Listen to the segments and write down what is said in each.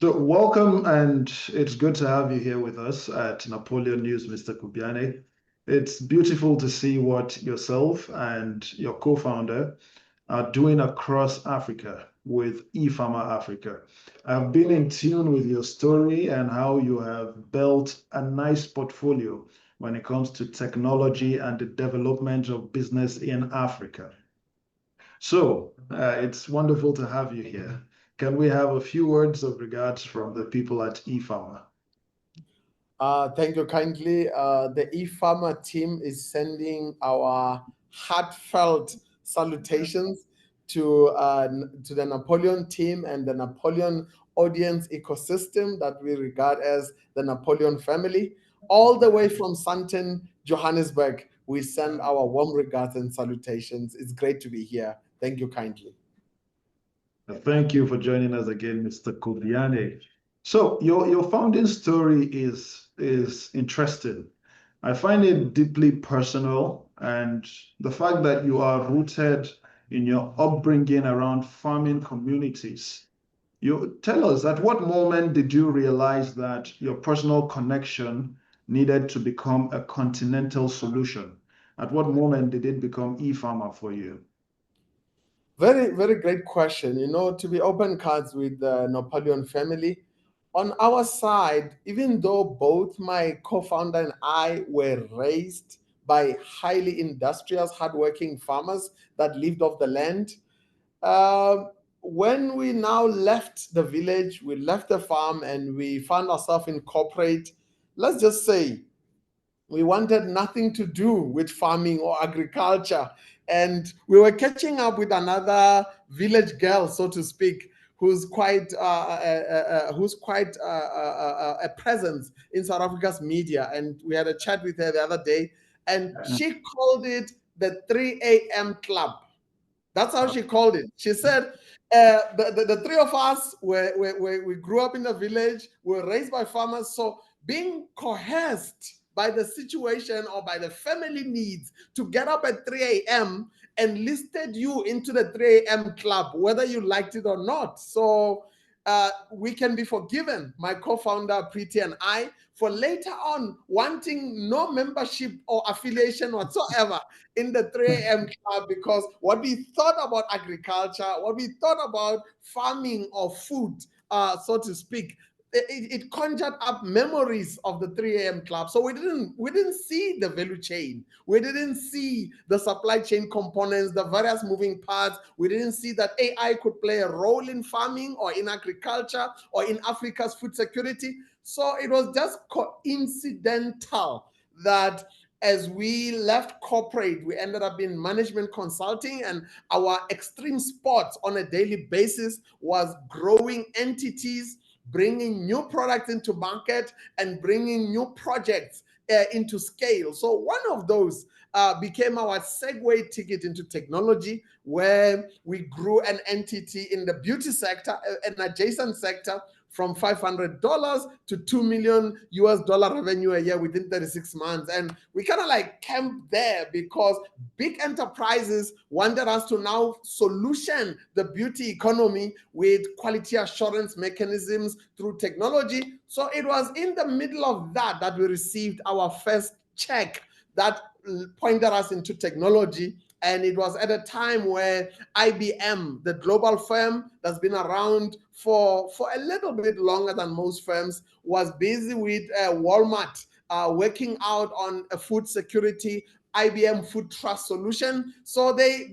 So welcome, and it's good to have you here with us at Napoleon News, Mr. Kubyane. It's beautiful to see what yourself and your co-founder are doing across Africa with eFAMA Africa. I've been in tune with your story and how you have built a nice portfolio when it comes to technology and the development of business in Africa. So it's wonderful to have you here. Can we have a few words of regards from the people at eFAMA? Thank you kindly. The eFAMA team is sending our heartfelt salutations to the Napoleon team and the Napoleon audience ecosystem that we regard as the Napoleon family. All the way from Sandton, Johannesburg, we send our warm regards and salutations. It's great to be here. Thank you kindly. Thank you for joining us again, Mr. Kubyane. So your founding story is interesting. I find it deeply personal, and the fact that you are rooted in your upbringing around farming communities. You tell us, at what moment did you realize that your personal connection needed to become a continental solution? At what moment did it become eFAMA for you? Very, very great question. To be open cards with the Napoleon family, on our side, even though both my co-founder and I were raised by highly industrious, hardworking farmers that lived off the land, uh, when we now left the village, we left the farm and we found ourselves in corporate, let's just say we wanted nothing to do with farming or agriculture. And we were catching up with another village girl, so to speak, who's quite a presence in South Africa's media. And we had a chat with her the other day, and she called it the 3 a.m. club. That's how she called it. She said, the three of us we grew up in the village, we were raised by farmers. So being coerced by the situation or by the family needs to get up at 3 a.m. enlisted you into the 3 a.m. club, whether you liked it or not. So we can be forgiven, my co-founder Preeti and I, for later on wanting no membership or affiliation whatsoever in the 3 a.m. club, because what we thought about agriculture, what we thought about farming or food, so to speak, it conjured up memories of the 3 a.m. club. So we didn't see the value chain. We didn't see the supply chain components, the various moving parts. We didn't see that AI could play a role in farming or in agriculture or in Africa's food security. So it was just coincidental that as we left corporate, we ended up in management consulting, and our extreme sport on a daily basis was growing entities, bringing new products into market, and bringing new projects into scale. So one of those became our segue ticket into technology, where we grew an entity in the beauty sector, an adjacent sector, from $500 to $2 million revenue a year within 36 months. And we kind of like camped there because big enterprises wanted us to now solution the beauty economy with quality assurance mechanisms through technology. So it was in the middle of that we received our first check that pointed us into technology. And it was at a time where IBM, the global firm that's been around for a little bit longer than most firms, was busy with Walmart working out on a food security IBM food trust solution. So they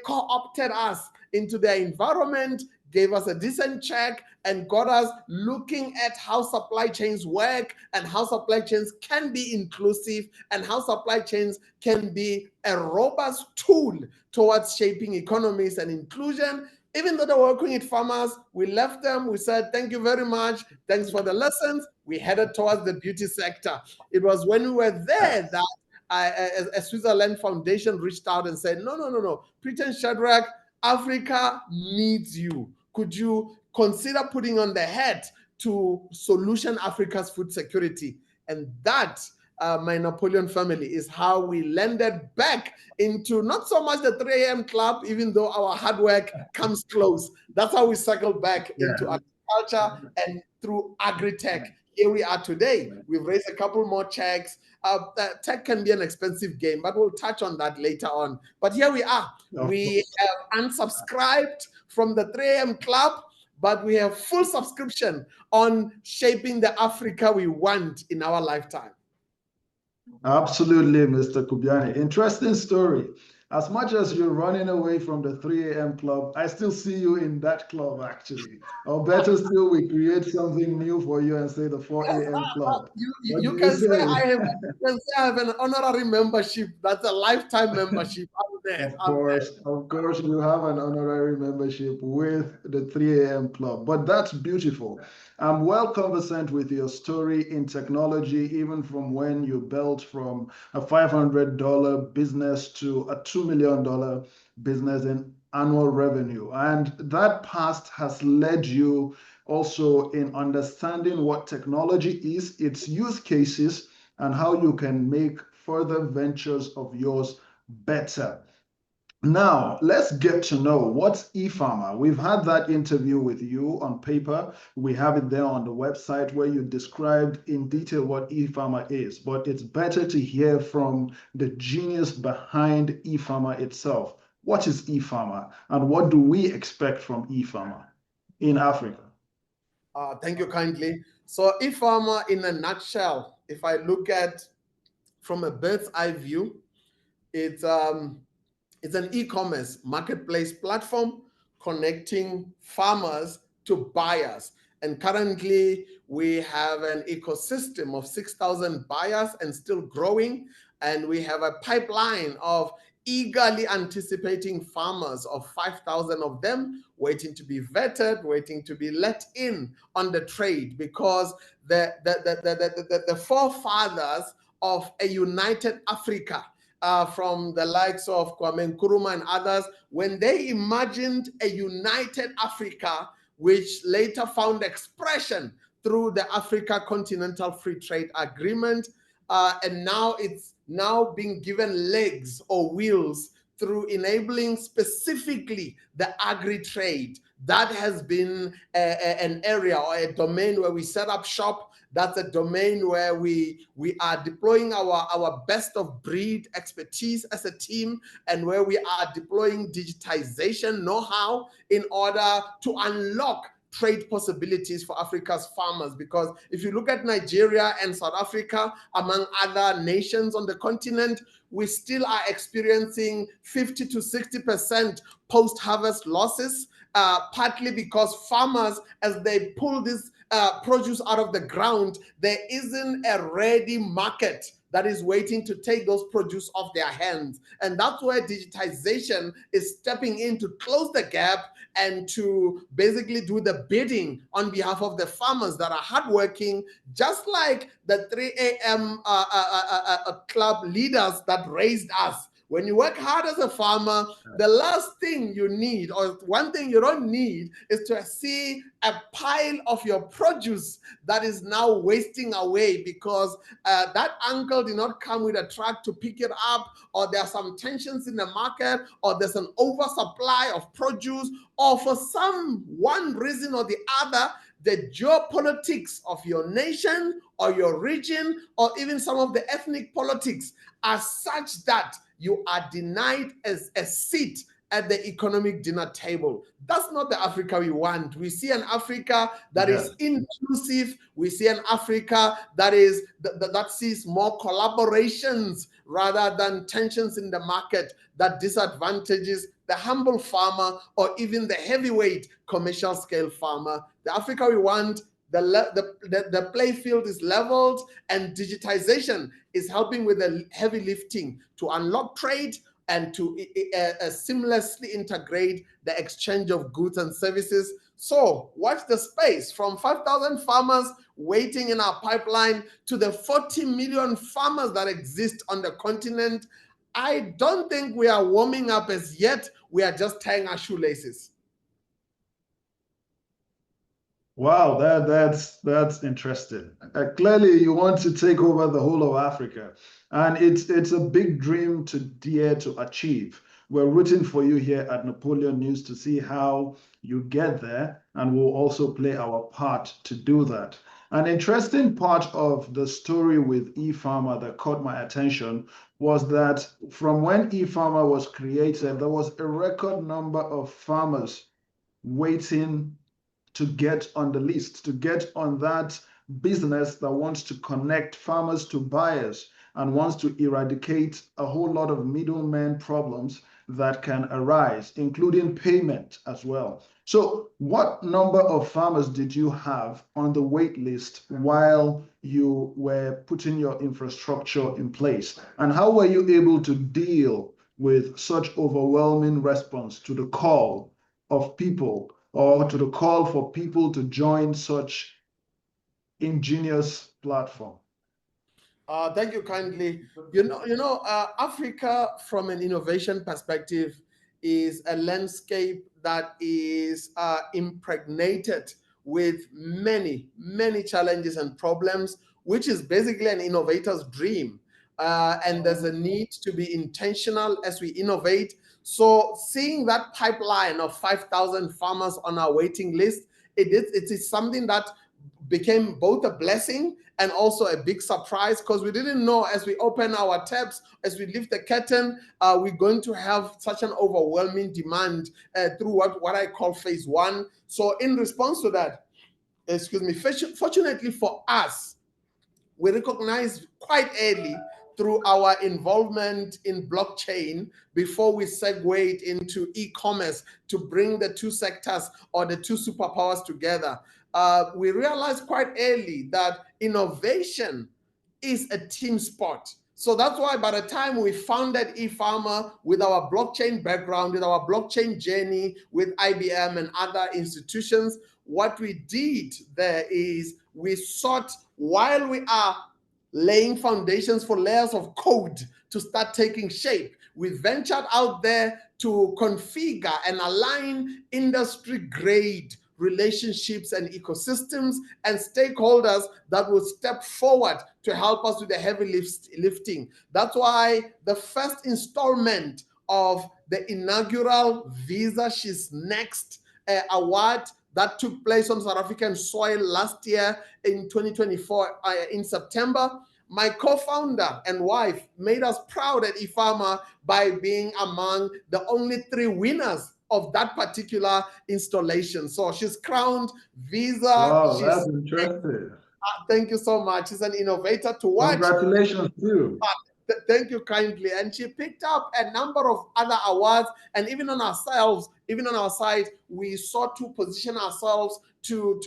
co-opted us into their environment, gave us a decent check, and got us looking at how supply chains work and how supply chains can be inclusive and how supply chains can be a robust tool towards shaping economies and inclusion. Even though they were working with farmers, we left them. We said, thank you very much. Thanks for the lessons. We headed towards the beauty sector. It was when we were there that a Switzerland Foundation reached out and said, no. Preeti and SHADRACK, Africa needs you. Could you consider putting on the hat to solution Africa's food security? And that, my Napoleon family, is how we landed back into not so much the 3 a.m. club, even though our hard work comes close. That's how we circled back into agriculture and through agri-tech. Here we are today. We've raised a couple more checks. Tech can be an expensive game, but we'll touch on that later on. But here we are. We have unsubscribed from the 3 a.m. club, but we have full subscription on shaping the Africa we want in our lifetime. Absolutely, Mr. KUBYANE. Interesting story. As much as you're running away from the 3 a.m. club, I still see you in that club, actually. Or better still, we create something new for you and say the 4 a.m. club. You can say I have an honorary membership. That's a lifetime membership out there. Of course, you have an honorary membership with the 3 a.m. club. But that's beautiful. I'm well conversant with your story in technology, even from when you built from a $500 business to a $2 million business in annual revenue. And that past has led you also in understanding what technology is, its use cases, and how you can make further ventures of yours better. Now, let's get to know what's eFAMA. We've had that interview with you on paper. We have it there on the website where you described in detail what eFAMA is, but it's better to hear from the genius behind eFAMA itself. What is eFAMA and what do we expect from eFAMA in Africa? Thank you kindly. So eFAMA in a nutshell, if I look at from a bird's eye view, it's an e-commerce marketplace platform connecting farmers to buyers. And currently, we have an ecosystem of 6,000 buyers and still growing. And we have a pipeline of eagerly anticipating farmers of 5,000 of them waiting to be vetted, waiting to be let in on the trade, because the forefathers of a united Africa, from the likes of Kwame Nkrumah and others, when they imagined a united Africa, which later found expression through the Africa Continental Free Trade Agreement, and now it's now being given legs or wheels through enabling specifically the agri-trade. That has been an area or a domain where we set up shop. That's a domain where we are deploying our best of breed expertise as a team, and where we are deploying digitization know-how in order to unlock trade possibilities for Africa's farmers. Because if you look at Nigeria and South Africa, among other nations on the continent, we still are experiencing 50 to 60% post-harvest losses, partly because farmers, as they pull this produce out of the ground, there isn't a ready market that is waiting to take those produce off their hands. And that's where digitization is stepping in to close the gap and to basically do the bidding on behalf of the farmers that are hardworking, just like the 3 a.m. club leaders that raised us. When you work hard as a farmer, the last thing you need, or one thing you don't need, is to see a pile of your produce that is now wasting away because that uncle did not come with a truck to pick it up, or there are some tensions in the market, or there's an oversupply of produce, or for some one reason or the other, the geopolitics of your nation or your region, or even some of the ethnic politics are such that you are denied as a seat at the economic dinner table. That's not the Africa we want. We see an Africa that is inclusive. We see an Africa that is that sees more collaborations rather than tensions in the market that disadvantages the humble farmer or even the heavyweight commercial scale farmer. The Africa we want, the play field is leveled, and digitization is helping with the heavy lifting to unlock trade and to seamlessly integrate the exchange of goods and services. So watch the space from 5,000 farmers waiting in our pipeline to the 40 million farmers that exist on the continent. I don't think we are warming up as yet. We are just tying our shoelaces. Wow, that's interesting. Clearly, you want to take over the whole of Africa, and it's a big dream to dare to achieve. we're rooting for you here at Napoleon News to see how you get there, and we'll also play our part to do that. An interesting part of the story with eFAMA that caught my attention was that from when eFAMA was created, there was a record number of farmers waiting to get on the list, to get on that business that wants to connect farmers to buyers and wants to eradicate a whole lot of middleman problems that can arise, including payment as well. So what number of farmers did you have on the wait list while you were putting your infrastructure in place? And how were you able to deal with such overwhelming response to the call of people, or to the call for people to join such ingenious platform? Thank you kindly. Africa, from an innovation perspective, is a landscape that is impregnated with many, many challenges and problems, which is basically an innovator's dream. And there's a need to be intentional as we innovate. So seeing that pipeline of 5,000 farmers on our waiting list, it is something that became both a blessing and also a big surprise, because we didn't know as we open our tabs, as we lift the curtain, we're going to have such an overwhelming demand through what I call phase one. So in response to that, fortunately for us, we recognized quite early through our involvement in blockchain before we segued into e-commerce to bring the two sectors or the two superpowers together. We realized quite early that innovation is a team sport. So that's why by the time we founded eFAMA with our blockchain background, with our blockchain journey with IBM and other institutions, what we did there is we sought, while we are laying foundations for layers of code to start taking shape, we ventured out there to configure and align industry grade relationships and ecosystems and stakeholders that will step forward to help us with the heavy lifting. That's why the first installment of the inaugural Visa She's Next award that took place on South African soil last year in 2024 in September, my co-founder and wife made us proud at eFAMA by being among the only 3 winners of that particular installation. So she's crowned Visa. Wow, that's interesting. Thank you so much. She's an innovator to watch. Congratulations too. Thank you kindly. And she picked up a number of other awards, and even on ourselves, even on our side, we sought to position ourselves to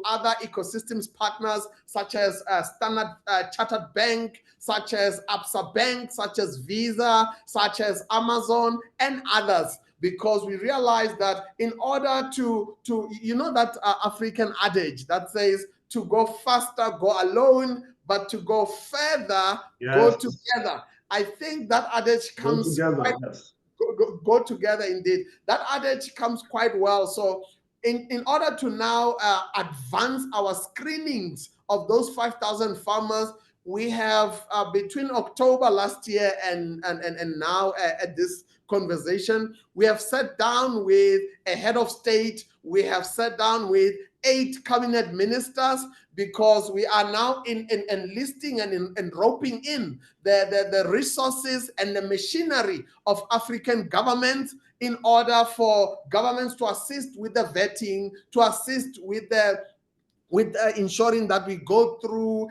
other ecosystems partners, such as Standard Chartered Bank, such as Absa Bank, such as Visa, such as Amazon, and others, because we realized that in order to that African adage that says to go faster, go alone, but to go further, go together. I think that adage comes go together indeed. That adage comes quite well. So in order to now advance our screenings of those 5,000 farmers, we have between October last year and now at this conversation, we have sat down with a head of state, we have sat down with 8 cabinet ministers, because we are now enlisting and roping in the resources and the machinery of African governments in order for governments to assist with the vetting, to assist with ensuring that we go through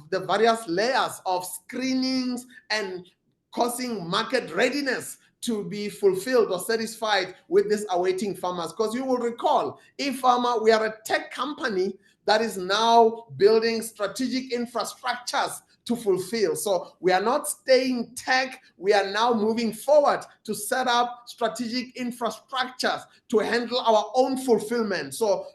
the various layers of screenings and causing market readiness to be fulfilled or satisfied with these awaiting farmers. Because you will recall, eFAMA, we are a tech company that is now building strategic infrastructures to fulfill. So we are not staying tech, we are now moving forward to set up strategic infrastructures to handle our own fulfillment. So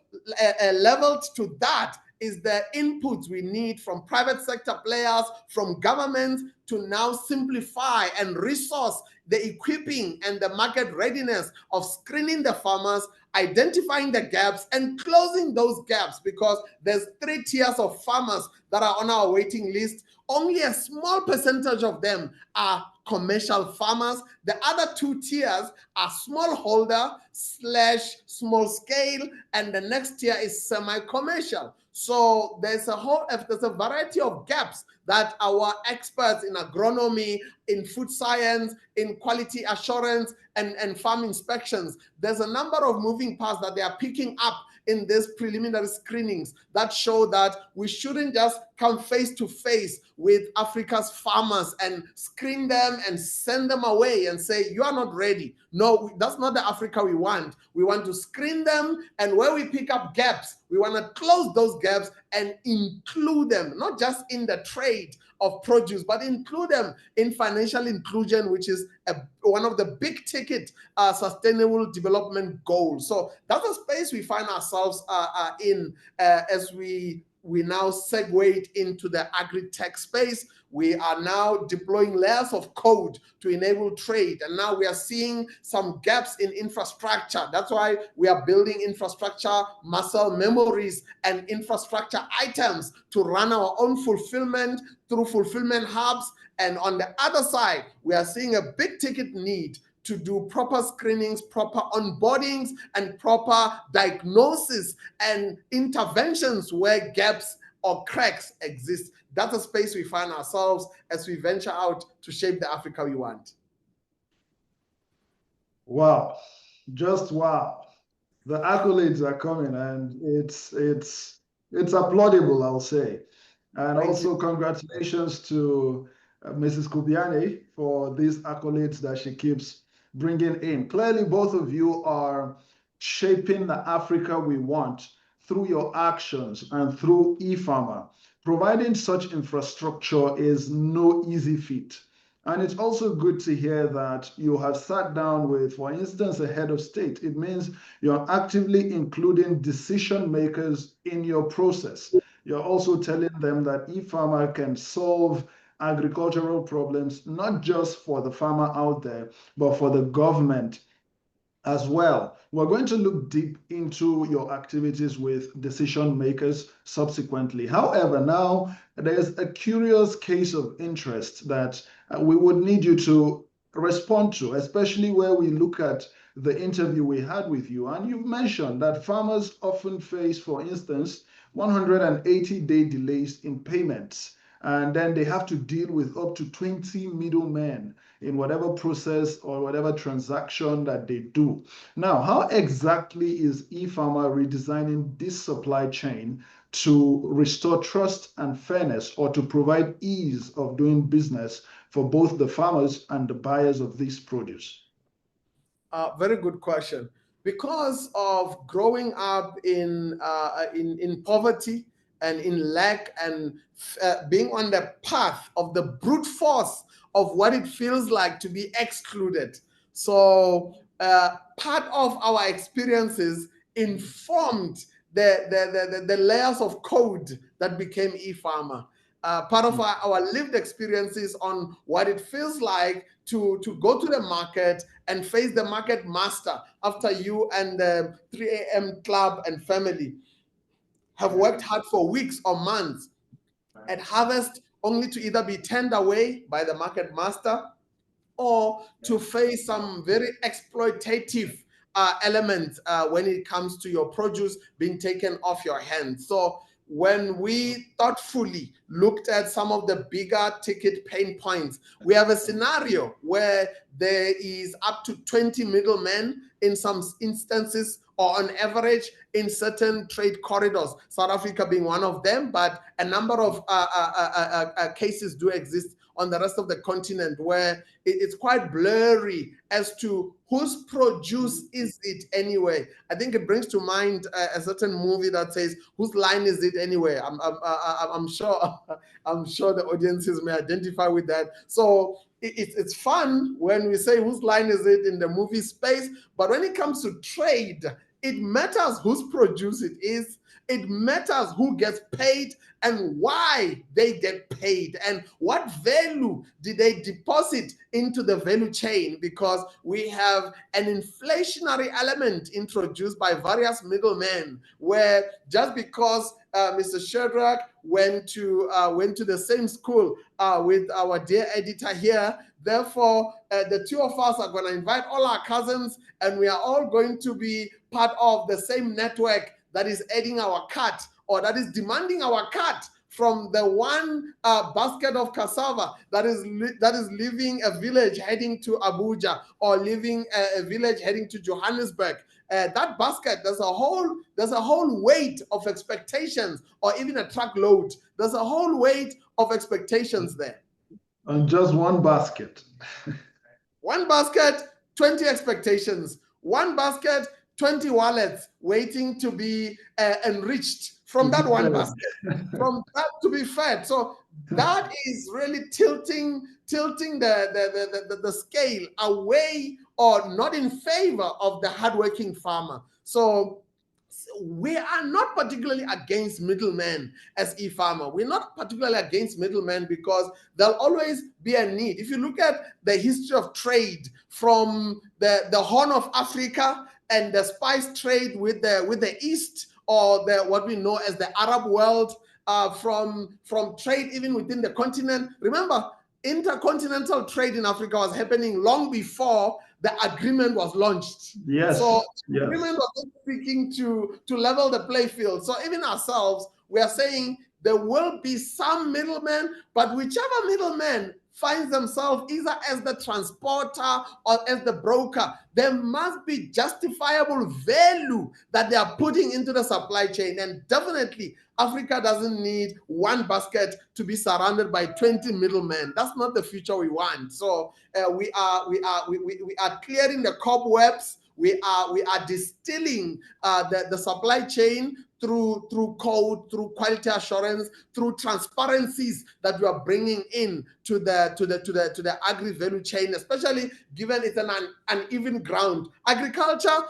leveled to that is the inputs we need from private sector players, from governments, to now simplify and resource the equipping and the market readiness of screening the farmers, identifying the gaps and closing those gaps, because there's 3 tiers of farmers that are on our waiting list. Only a small percentage of them are commercial farmers. The other 2 tiers are smallholder / small scale, and the next tier is semi-commercial. So there's a variety of gaps that our experts in agronomy, in food science, in quality assurance, and farm inspections, there's a number of moving parts that they are picking up in these preliminary screenings that show that we shouldn't just come face to face with Africa's farmers and screen them and send them away and say, you are not ready. No, that's not the Africa we want. We want to screen them, and where we pick up gaps, we want to close those gaps and include them, not just in the trade of produce, but include them in financial inclusion, which is one of the big ticket sustainable development goals. So that's a space we find ourselves in as we now segue into the agri-tech space. We are now deploying layers of code to enable trade. And now we are seeing some gaps in infrastructure. That's why we are building infrastructure muscle memories and infrastructure items to run our own fulfillment through fulfillment hubs. And on the other side, we are seeing a big ticket need to do proper screenings, proper onboardings, and proper diagnosis and interventions where gaps or cracks exist. That's a space we find ourselves as we venture out to shape the Africa we want. Wow, just wow. The accolades are coming, and it's applaudable, I'll say. And also congratulations to Mrs. Kubyane for these accolades that she keeps bringing in. Clearly, both of you are shaping the Africa we want through your actions and through eFAMA. Providing such infrastructure is no easy feat. And it's also good to hear that you have sat down with, for instance, a head of state. It means you're actively including decision makers in your process. You're also telling them that eFAMA can solve agricultural problems, not just for the farmer out there, but for the government as well. We're going to look deep into your activities with decision makers subsequently. However, now there's a curious case of interest that we would need you to respond to, especially where we look at the interview we had with you. And you've mentioned that farmers often face, for instance, 180-day delays in payments. And then they have to deal with up to 20 middlemen in whatever process or whatever transaction that they do. Now, how exactly is eFAMA redesigning this supply chain to restore trust and fairness, or to provide ease of doing business for both the farmers and the buyers of this produce? Very good question. Because of growing up in poverty and in lack, and being on the path of the brute force of what it feels like to be excluded. So part of our experiences informed the layers of code that became eFAMA. Part of our lived experiences on what it feels like to go to the market and face the market master after you and the 3 a.m. club and family have worked hard for weeks or months at harvest, only to either be turned away by the market master or to face some very exploitative elements when it comes to your produce being taken off your hands. So when we thoughtfully looked at some of the bigger ticket pain points, we have a scenario where there is up to 20 middlemen in some instances, or on average in certain trade corridors, South Africa being one of them, but a number of cases do exist on the rest of the continent where it's quite blurry as to whose produce is it anyway. I think it brings to mind a certain movie that says, "Whose line is it anyway?" I'm sure the audiences may identify with that. So it's fun when we say whose line is it in the movie space, but when it comes to trade, it matters whose produce it is. It matters who gets paid and why they get paid and what value did they deposit into the value chain, because we have an inflationary element introduced by various middlemen, where just because Mr. SHADRACK went to the same school with our dear editor here, therefore the two of us are going to invite all our cousins and we are all going to be part of the same network that is adding our cut, or that is demanding our cut from the one basket of cassava that is leaving a village heading to Abuja, or leaving a village heading to Johannesburg. That basket, there's a whole weight of expectations, or even a truckload. There's a whole weight of expectations there. On just one basket. One basket, 20 expectations. One basket, 20 wallets waiting to be enriched from that one basket, from that to be fed. So that is really tilting the scale away, or not in favor of the hardworking farmer. So we are not particularly against middlemen as eFAMA. We're not particularly against middlemen, because there'll always be a need. If you look at the history of trade from the Horn of Africa and the spice trade with the East, or what we know as the Arab world, from trade even within the continent. Remember, intercontinental trade in Africa was happening long before the agreement was launched. Yes. So the agreement was speaking to level the play field. So even ourselves, we are saying there will be some middlemen, but whichever middleman finds themselves either as the transporter or as the broker, there must be justifiable value that they are putting into the supply chain. And definitely, Africa doesn't need one basket to be surrounded by 20 middlemen. That's not the future we want. So we are clearing the cobwebs. We are distilling the supply chain through code, through quality assurance, through transparencies that we are bringing in to the agri value chain, especially given it's an uneven ground. Agriculture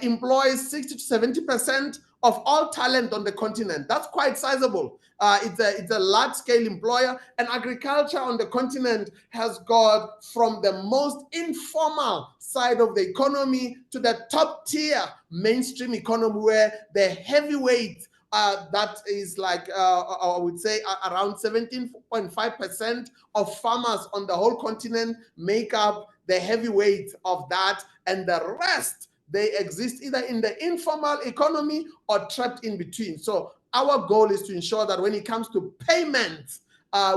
employs 60 to 70% of all talent on the continent. That's quite sizable. It's a large-scale employer, and agriculture on the continent has got from the most informal side of the economy to the top-tier mainstream economy, where the heavyweight that is like, I would say around 17.5% of farmers on the whole continent make up the heavyweight of that, and the rest, they exist either in the informal economy or trapped in between. So our goal is to ensure that when it comes to payments,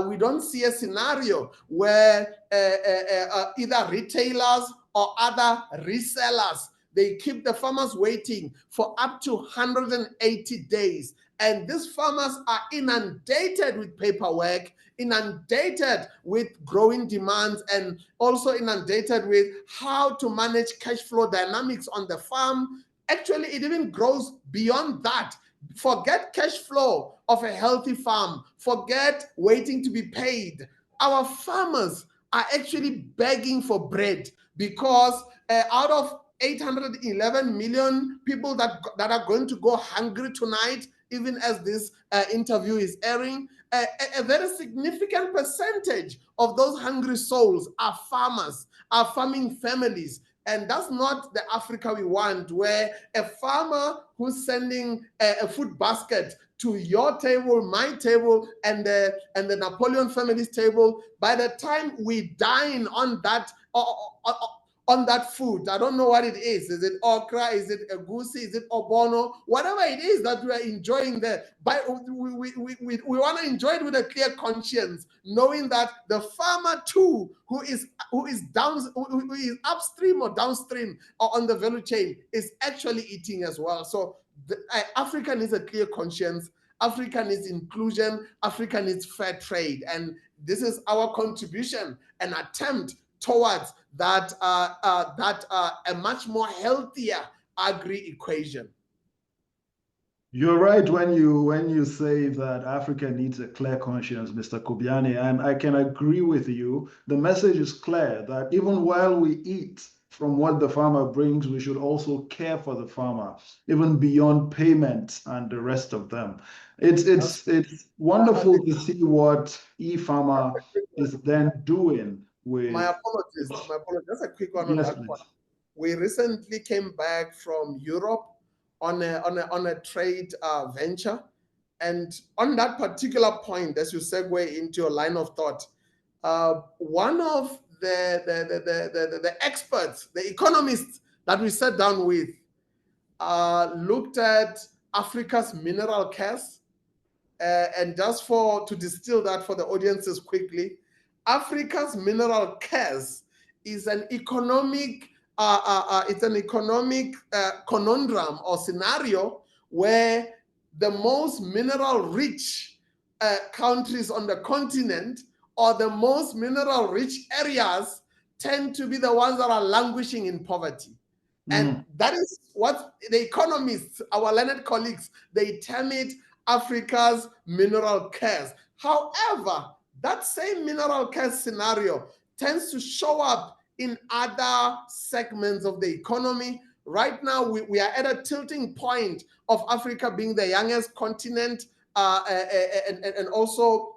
we don't see a scenario where either retailers or other resellers, they keep the farmers waiting for up to 180 days. And these farmers are inundated with paperwork, inundated with growing demands, and also inundated with how to manage cash flow dynamics on the farm. Actually, it even grows beyond that. Forget cash flow of a healthy farm. Forget waiting to be paid. Our farmers are actually begging for bread, because out of 811 million people that are going to go hungry tonight, even as this interview is airing, a very significant percentage of those hungry souls are farmers, are farming families. And that's not the Africa we want, where a farmer who's sending a food basket to your table, my table, and the Napoleon family's table, by the time we dine on that, on that food, I don't know what it is. Is it okra? Is it egusi? Is it obono? Whatever it is that we are enjoying there, but we want to enjoy it with a clear conscience, knowing that the farmer too, who is upstream or downstream or on the value chain, is actually eating as well. So Africa needs a clear conscience. Africa needs inclusion. Africa needs fair trade, and this is our contribution, an attempt towards that a much more healthier agri equation. You're right when you say that Africa needs a clear conscience, Mr. KUBYANE, and I can agree with you. The message is clear that even while we eat, from what the farmer brings, we should also care for the farmer, even beyond payments and the rest of them. It's wonderful to see what eFAMA is then doing My with. apologies. My apologies. Just a quick one on Yes, that point. please. We recently came back from Europe on a trade venture, and on that particular point, as you segue into your line of thought, one of the experts, the economists that we sat down with, looked at Africa's mineral cares. And just to distill that for the audiences quickly, Africa's mineral cares is an economic conundrum or scenario where the most mineral rich countries on the continent, or the most mineral rich areas, tend to be the ones that are languishing in poverty. And that is what the economists, our learned colleagues, they term it Africa's mineral cares. However, that same mineral cares scenario tends to show up in other segments of the economy. Right now, we are at a tilting point of Africa being the youngest continent and also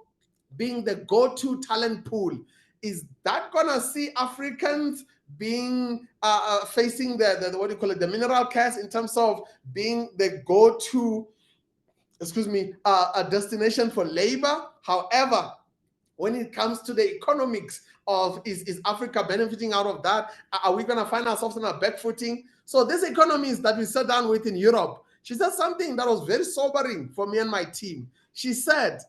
being the go-to talent pool. Is that gonna see Africans being facing the what do you call it, the mineral cares, in terms of being the go-to, a destination for labor? However, when it comes to the economics of is Africa benefiting out of that? Are we going to find ourselves on a back footing? So this economist that we sat down with in Europe, she said something that was very sobering for me and my team. She said,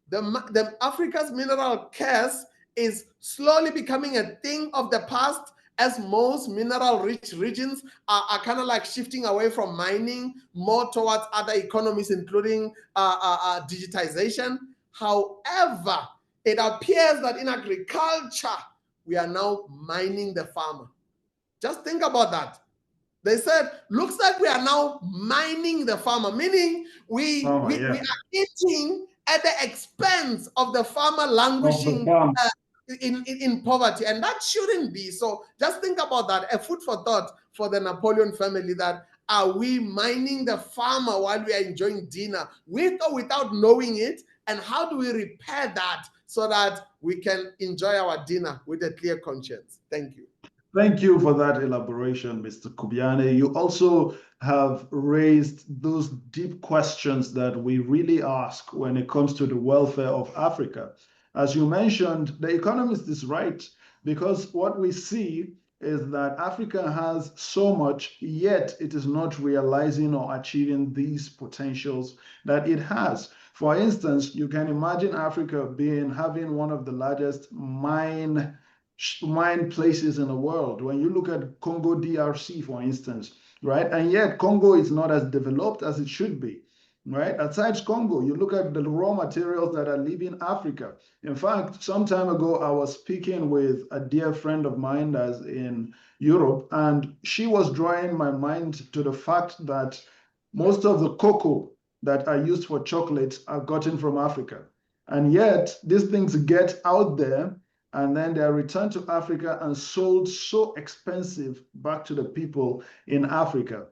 the Africa's mineral cares is slowly becoming a thing of the past, as most mineral-rich regions are kind of like shifting away from mining more towards other economies, including digitization. However, it appears that in agriculture, we are now mining the farmer. Just think about that. They said, looks like we are now mining the farmer, meaning we are eating at the expense of the farmer languishing in poverty, and that shouldn't be. So just think about that. A food for thought for the Napoleon family, that are we mining the farmer while we are enjoying dinner, with or without knowing it? And how do we repair that so that we can enjoy our dinner with a clear conscience? Thank you. Thank you for that elaboration, Mr. KUBYANE. You also have raised those deep questions that we really ask when it comes to the welfare of Africa. As you mentioned, the economist is right, because what we see is that Africa has so much, yet it is not realizing or achieving these potentials that it has. For instance, you can imagine Africa having one of the largest mine places in the world. When you look at Congo DRC, for instance, right? And yet Congo is not as developed as it should be, right? Aside Congo, you look at the raw materials that are leaving Africa. In fact, some time ago, I was speaking with a dear friend of mine that's in Europe, and she was drawing my mind to the fact that most of the cocoa that are used for chocolates are gotten from Africa. And yet these things get out there, and then they are returned to Africa and sold so expensive back to the people in Africa.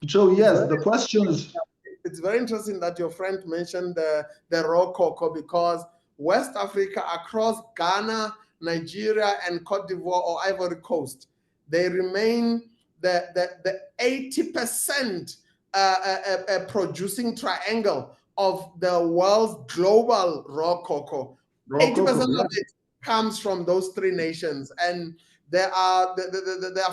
So yes, the question is... It's very interesting that your friend mentioned the raw cocoa, because West Africa, across Ghana, Nigeria, and Cote d'Ivoire or Ivory Coast, they remain the 80% producing triangle of the world's global raw cocoa. 80% of it comes from those three nations, and they are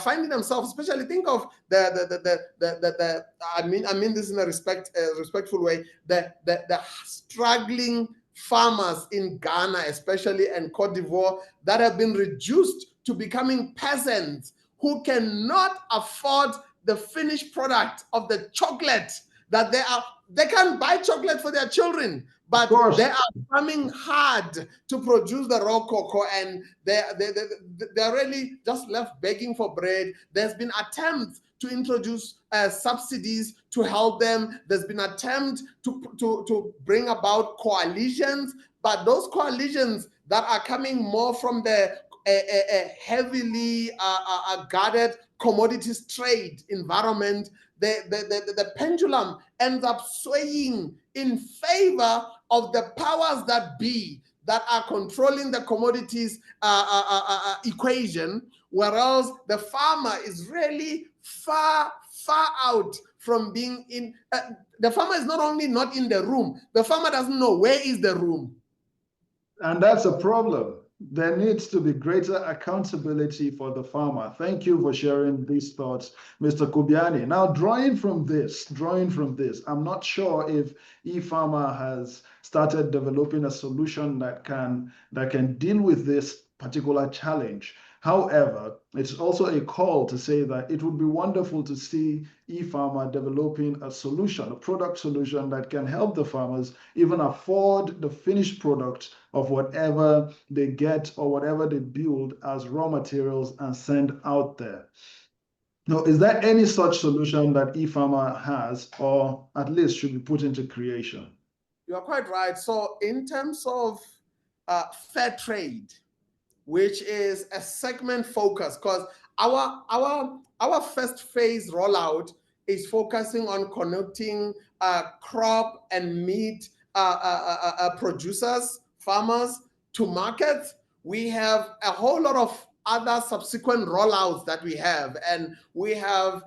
finding themselves, especially think of I mean this in a respectful way, the struggling farmers in Ghana, especially, and Cote d'Ivoire, that have been reduced to becoming peasants who cannot afford the finished product of the chocolate that they can't buy chocolate for their children, but they are farming hard to produce the raw cocoa, and they're really just left begging for bread. There's been attempts to introduce subsidies to help them. There's been attempts to bring about coalitions, but those coalitions that are coming more from the a heavily guarded commodities trade environment, the pendulum ends up swaying in favor of the powers that be that are controlling the commodities equation, whereas the farmer is really far out from being in. The farmer is not only not in the room, the farmer doesn't know where is the room. And that's a problem. There needs to be greater accountability for the farmer. Thank you for sharing these thoughts, Mr. Kubyane. Now, drawing from this, I'm not sure if eFAMA has started developing a solution that can deal with this particular challenge. However, it's also a call to say that it would be wonderful to see eFAMA developing a solution, a product solution that can help the farmers even afford the finished product of whatever they get or whatever they build as raw materials and send out there. Now, is there any such solution that eFAMA has, or at least should be put into creation? You're quite right. So in terms of fair trade, which is a segment focus, because our first phase rollout is focusing on connecting crop and meat producers, farmers to markets. We have a whole lot of other subsequent rollouts that we have, and we have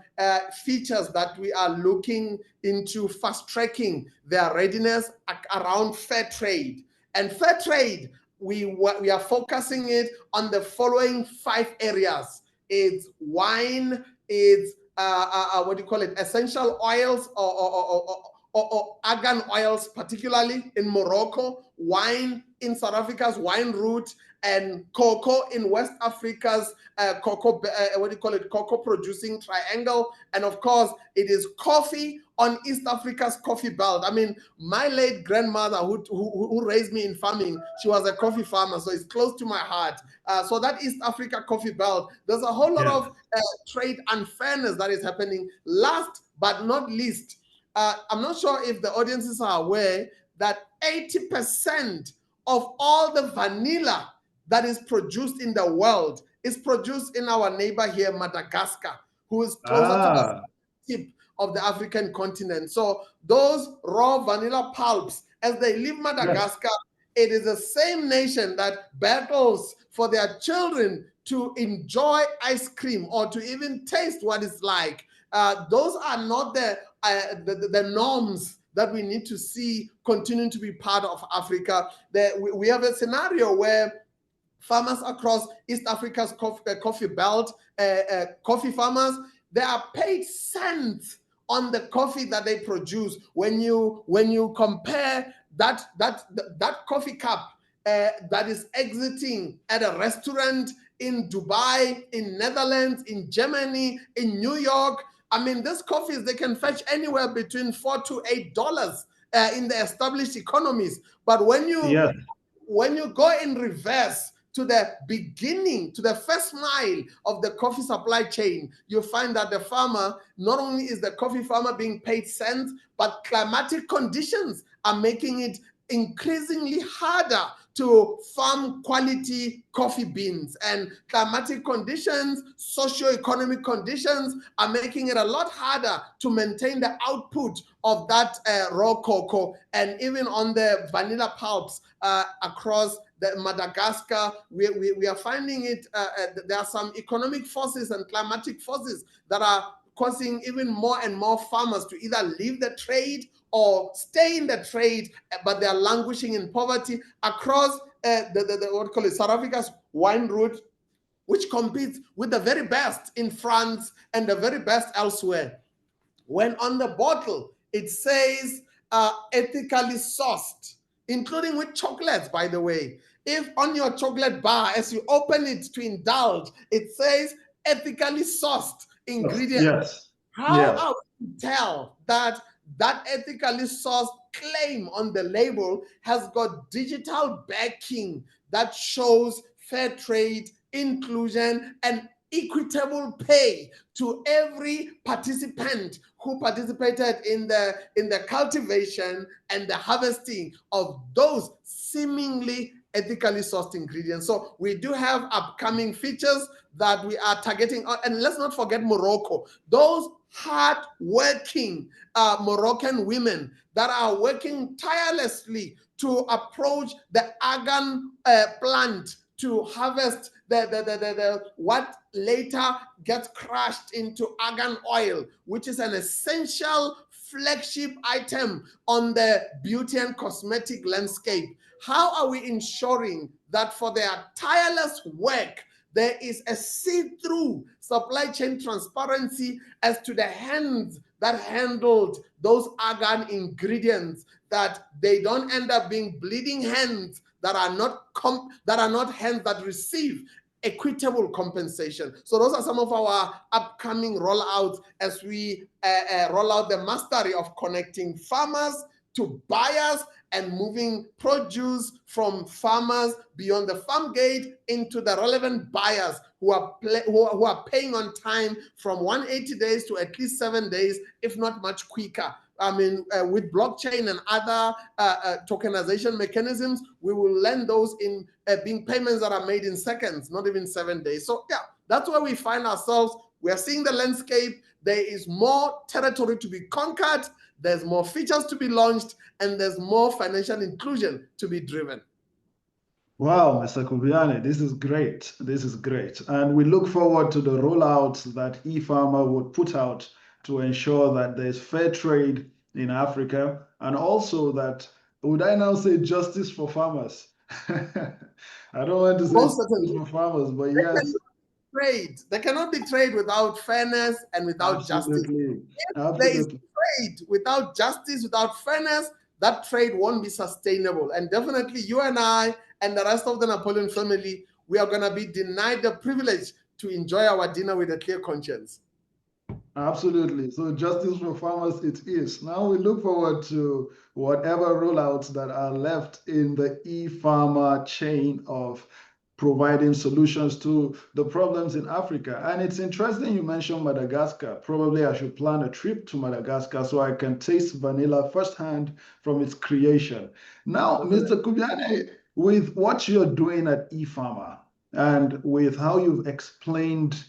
features that we are looking into fast tracking their readiness around fair trade. And fair trade, we are focusing it on the following 5 areas. It's wine, it's what do you call it, essential oils or argan oils, particularly in Morocco, wine in South Africa's wine route, and cocoa in West Africa's cocoa producing triangle. And of course, it is coffee on East Africa's coffee belt. I mean, my late grandmother who raised me in farming, she was a coffee farmer, so it's close to my heart. So that East Africa coffee belt, there's a whole lot of trade unfairness that is happening. Last but not least, I'm not sure if the audiences are aware that 80% of all the vanilla that is produced in the world is produced in our neighbor here, Madagascar, who is closer to the tip of the African continent. So those raw vanilla pulps, as they leave Madagascar, it is the same nation that battles for their children to enjoy ice cream or to even taste what it's like. Those are not the norms that we need to see continuing to be part of Africa. We have a scenario where farmers across East Africa's coffee belt, coffee farmers, they are paid cents on the coffee that they produce. When you compare that coffee cup that is exiting at a restaurant in Dubai, in Netherlands, in Germany, in New York, I mean, these coffees, they can fetch anywhere between $4 to $8 in the established economies. But when you go in reverse to the beginning, to the first mile of the coffee supply chain, you find that the farmer, not only is the coffee farmer being paid cents, but climatic conditions are making it increasingly harder to farm quality coffee beans, and climatic conditions, socio-economic conditions are making it a lot harder to maintain the output of that raw cocoa. And even on the vanilla pulps across Madagascar, we are finding it, there are some economic forces and climatic forces that are causing even more and more farmers to either leave the trade or stay in the trade, but they are languishing in poverty across South Africa's wine route, which competes with the very best in France and the very best elsewhere. When on the bottle it says ethically sourced, including with chocolates, by the way. If on your chocolate bar, as you open it to indulge, it says ethically sourced ingredients, how are we to tell that ethically sourced claim on the label has got digital backing that shows fair trade, inclusion, and equitable pay to every participant who participated in the cultivation and the harvesting of those seemingly ethically sourced ingredients. So we do have upcoming features that we are targeting on. And let's not forget Morocco. Those hard-working Moroccan women that are working tirelessly to approach the argan plant to harvest the what later gets crushed into argan oil, which is an essential flagship item on the beauty and cosmetic landscape. How are we ensuring that for their tireless work, there is a see-through supply chain transparency as to the hands that handled those argan ingredients, that they don't end up being bleeding hands that are not hands that receive equitable compensation. So those are some of our upcoming rollouts as we roll out the mastery of connecting farmers to buyers and moving produce from farmers beyond the farm gate into the relevant buyers who are paying on time from 180 days to at least 7 days, if not much quicker. I mean, with blockchain and other tokenization mechanisms, we will lend those in being payments that are made in seconds, not even 7 days. So yeah, that's where we find ourselves. We are seeing the landscape. There is more territory to be conquered. There's more features to be launched, and there's more financial inclusion to be driven. Wow, Mr. KUBYANE, this is great. This is great. And we look forward to the rollouts that eFAMA would put out to ensure that there's fair trade in Africa, and also that, would I now say, justice for farmers? I don't want to say justice for farmers, but yes. Trade. There cannot be trade without fairness and without justice. If there is trade without justice, without fairness, that trade won't be sustainable. And definitely you and I and the rest of the Napoleon family, we are going to be denied the privilege to enjoy our dinner with a clear conscience. Absolutely. So justice for farmers it is. Now we look forward to whatever rollouts that are left in the eFAMA chain of providing solutions to the problems in Africa. And it's interesting you mentioned Madagascar. Probably I should plan a trip to Madagascar so I can taste vanilla firsthand from its creation. Now, Mr. KUBYANE, with what you're doing at eFAMA and with how you've explained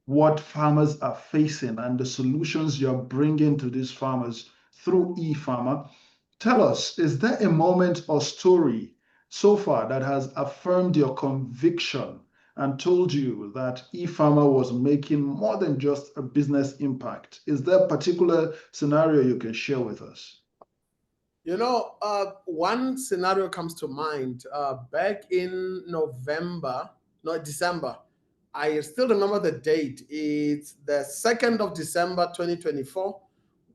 what farmers are facing and the solutions you're bringing to these farmers through eFAMA, tell us, is there a moment or story so far that has affirmed your conviction and told you that eFAMA was making more than just a business impact? Is there a particular scenario you can share with us? You know, one scenario comes to mind. Back in December, I still remember the date. It's the 2nd of December, 2024,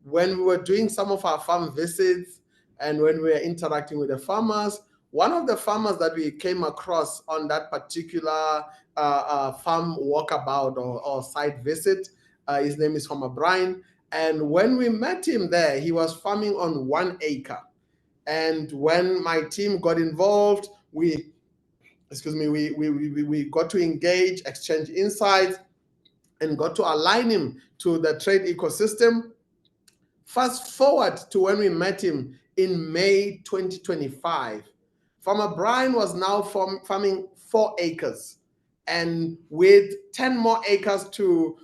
when we were doing some of our farm visits and when we were interacting with the farmers. One of the farmers that we came across on that particular farm walkabout or site visit, his name is Farmer Brian. And when we met him there, he was farming on 1 acre. And when my team got involved, we got to engage, exchange insights, and got to align him to the trade ecosystem. Fast forward to when we met him in May 2025. Farmer Brian was now farming 4 acres, and with 10 more acres to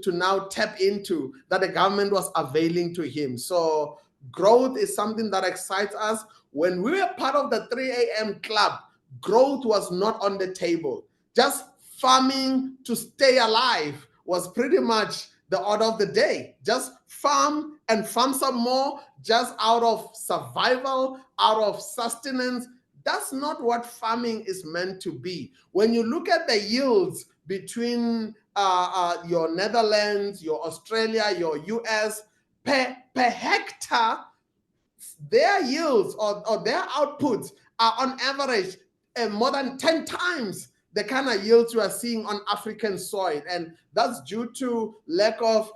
now tap into that the government was availing to him. So growth is something that excites us. When we were part of the 3 a.m. club, growth was not on the table. Just farming to stay alive was pretty much the order of the day. Just farm and farm some more, just out of survival, out of sustenance. That's not what farming is meant to be. When you look at the yields between your Netherlands, your Australia, your US, per hectare, their yields or their outputs are on average more than 10 times the kind of yields we are seeing on African soil. And that's due to lack of,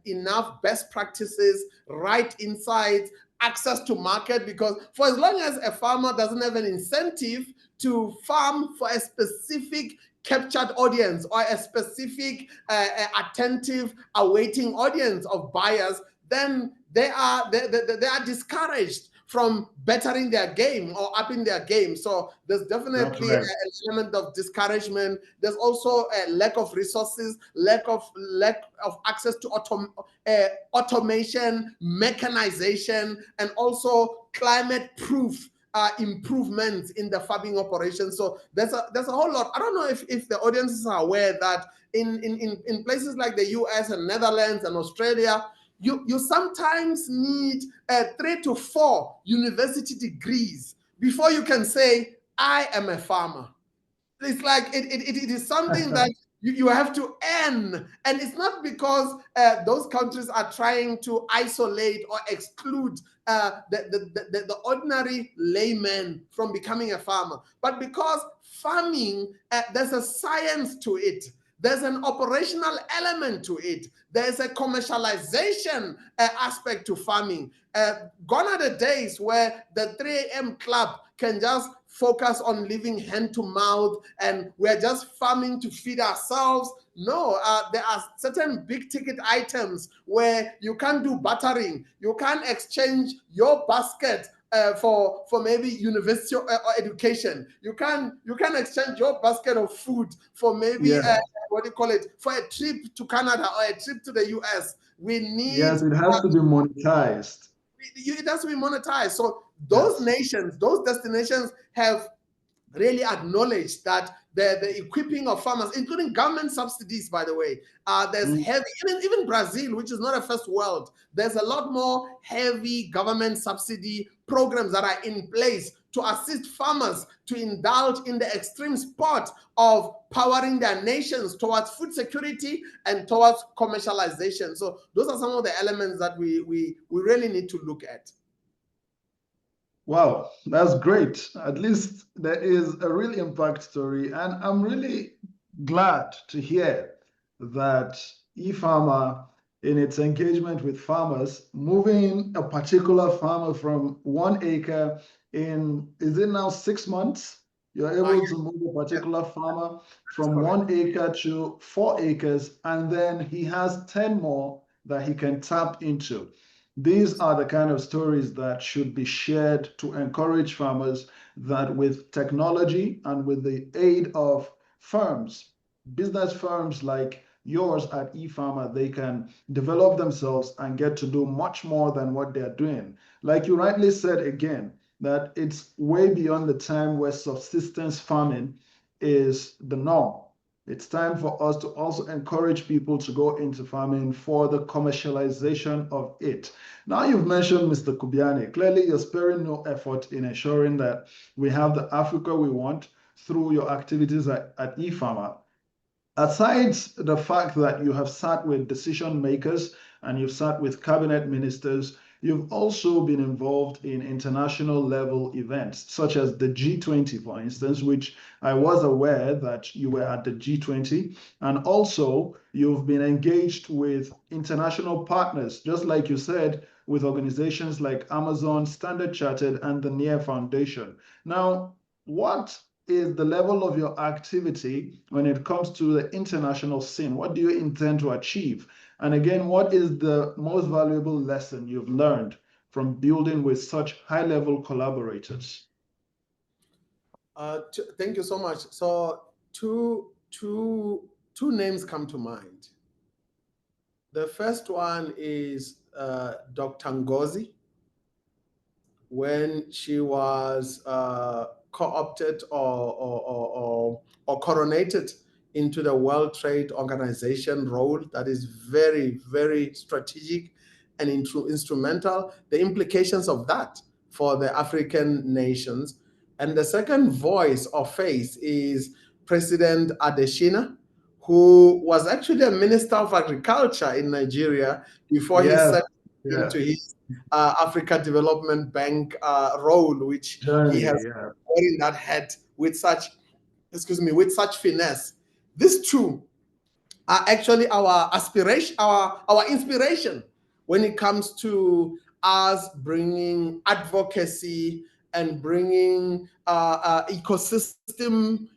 enough best practices, right insights, access to market. Because for as long as a farmer doesn't have an incentive to farm for a specific captured audience or a specific attentive awaiting audience of buyers, then they are discouraged from bettering their game or upping their game. So there's definitely an element of discouragement. There's also a lack of resources, lack of access to automation, mechanization, and also climate-proof improvements in the farming operation. So there's a whole lot. I don't know if the audiences are aware that in places like the US and Netherlands and Australia, you sometimes need 3 to 4 university degrees before you can say, I am a farmer. It's like it is something that you have to earn. And it's not because those countries are trying to isolate or exclude the ordinary layman from becoming a farmer, but because farming, there's a science to it. There's an operational element to it. There's a commercialization aspect to farming. Gone are the days where the 3 a.m. club can just focus on living hand to mouth and we're just farming to feed ourselves. No, there are certain big ticket items where you can't do bartering. You can't exchange your basket for maybe university or education. You can exchange your basket of food for maybe what do you call it, for a trip to Canada or a trip to the US. We need it has to be monetized. It has to be monetized. So those nations, those destinations have really acknowledged that the equipping of farmers, including government subsidies, by the way, there's heavy, even Brazil, which is not a first world, there's a lot more heavy government subsidy programs that are in place to assist farmers to indulge in the extreme sport of powering their nations towards food security and towards commercialization. So those are some of the elements that we really need to look at. Wow, that's great. At least there is a real impact story. And I'm really glad to hear that eFAMA, in its engagement with farmers, moving a particular farmer from 1 acre in, is it now 6 months? You're able to move a particular farmer from 1 acre to 4 acres, and then he has 10 more that he can tap into. These are the kind of stories that should be shared to encourage farmers that with technology and with the aid of firms, business firms like yours at eFAMA, they can develop themselves and get to do much more than what they're doing. Like you rightly said again, that it's way beyond the time where subsistence farming is the norm. It's time for us to also encourage people to go into farming for the commercialization of it. Now you've mentioned Mr. KUBYANE. Clearly, you're sparing no effort in ensuring that we have the Africa we want through your activities at eFAMA. Aside the fact that you have sat with decision makers and you've sat with cabinet ministers, you've also been involved in international level events such as the G20, for instance, which I was aware that you were at the G20. And also you've been engaged with international partners, just like you said, with organizations like Amazon, Standard Chartered, and the NEAR Foundation. Now, what is the level of your activity when it comes to the international scene? What do you intend to achieve? And again, what is the most valuable lesson you've learned from building with such high-level collaborators? Thank you so much. So two names come to mind. The first one is Dr. Ngozi, when she was co-opted or coronated into the World Trade Organization role that is very, very strategic and instrumental, the implications of that for the African nations. And the second voice or face is President Adesina, who was actually a Minister of Agriculture in Nigeria before he stepped into his Africa Development Bank role, which he has wearing that hat with such, with such finesse. These two are actually our aspiration, our inspiration when it comes to us bringing advocacy and bringing ecosystem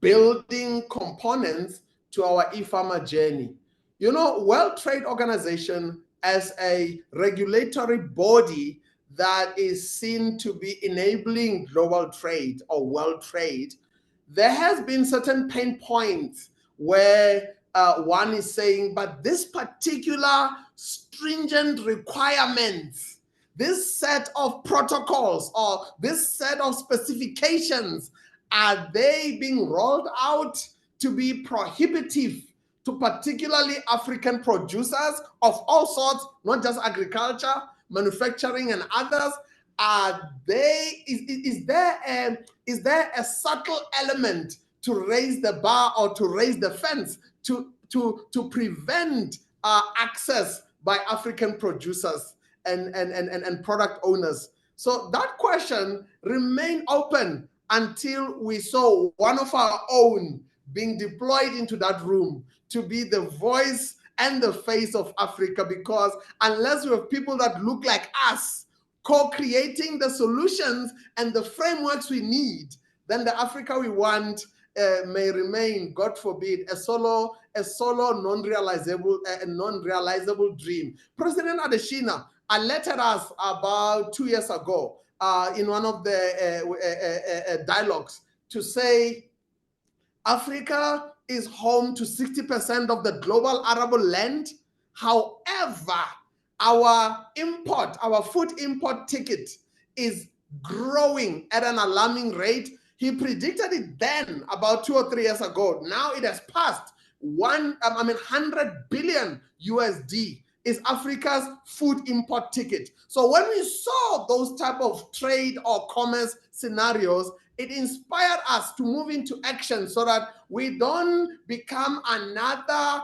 building components to our eFAMA journey. You know, World Trade Organization as a regulatory body that is seen to be enabling global trade or world trade, there has been certain pain points where one is saying, but this particular stringent requirements, this set of protocols or this set of specifications, are they being rolled out to be prohibitive to particularly African producers of all sorts, not just agriculture, manufacturing, and others? Are they? Is there a subtle element to raise the bar or to raise the fence to prevent access by African producers and product owners? So that question remained open until we saw one of our own being deployed into that room to be the voice and the face of Africa, because unless we have people that look like us co-creating the solutions and the frameworks we need, then the Africa we want may remain, God forbid, a solo non-realizable dream. President Adesina alerted us about 2 years ago in one of the dialogues to say Africa is home to 60% of the global arable land. However, our food import ticket is growing at an alarming rate. He predicted it then about 2 or 3 years ago. Now it has passed 100 billion USD is Africa's food import ticket. So when we saw those type of trade or commerce scenarios, it inspired us to move into action so that we don't become another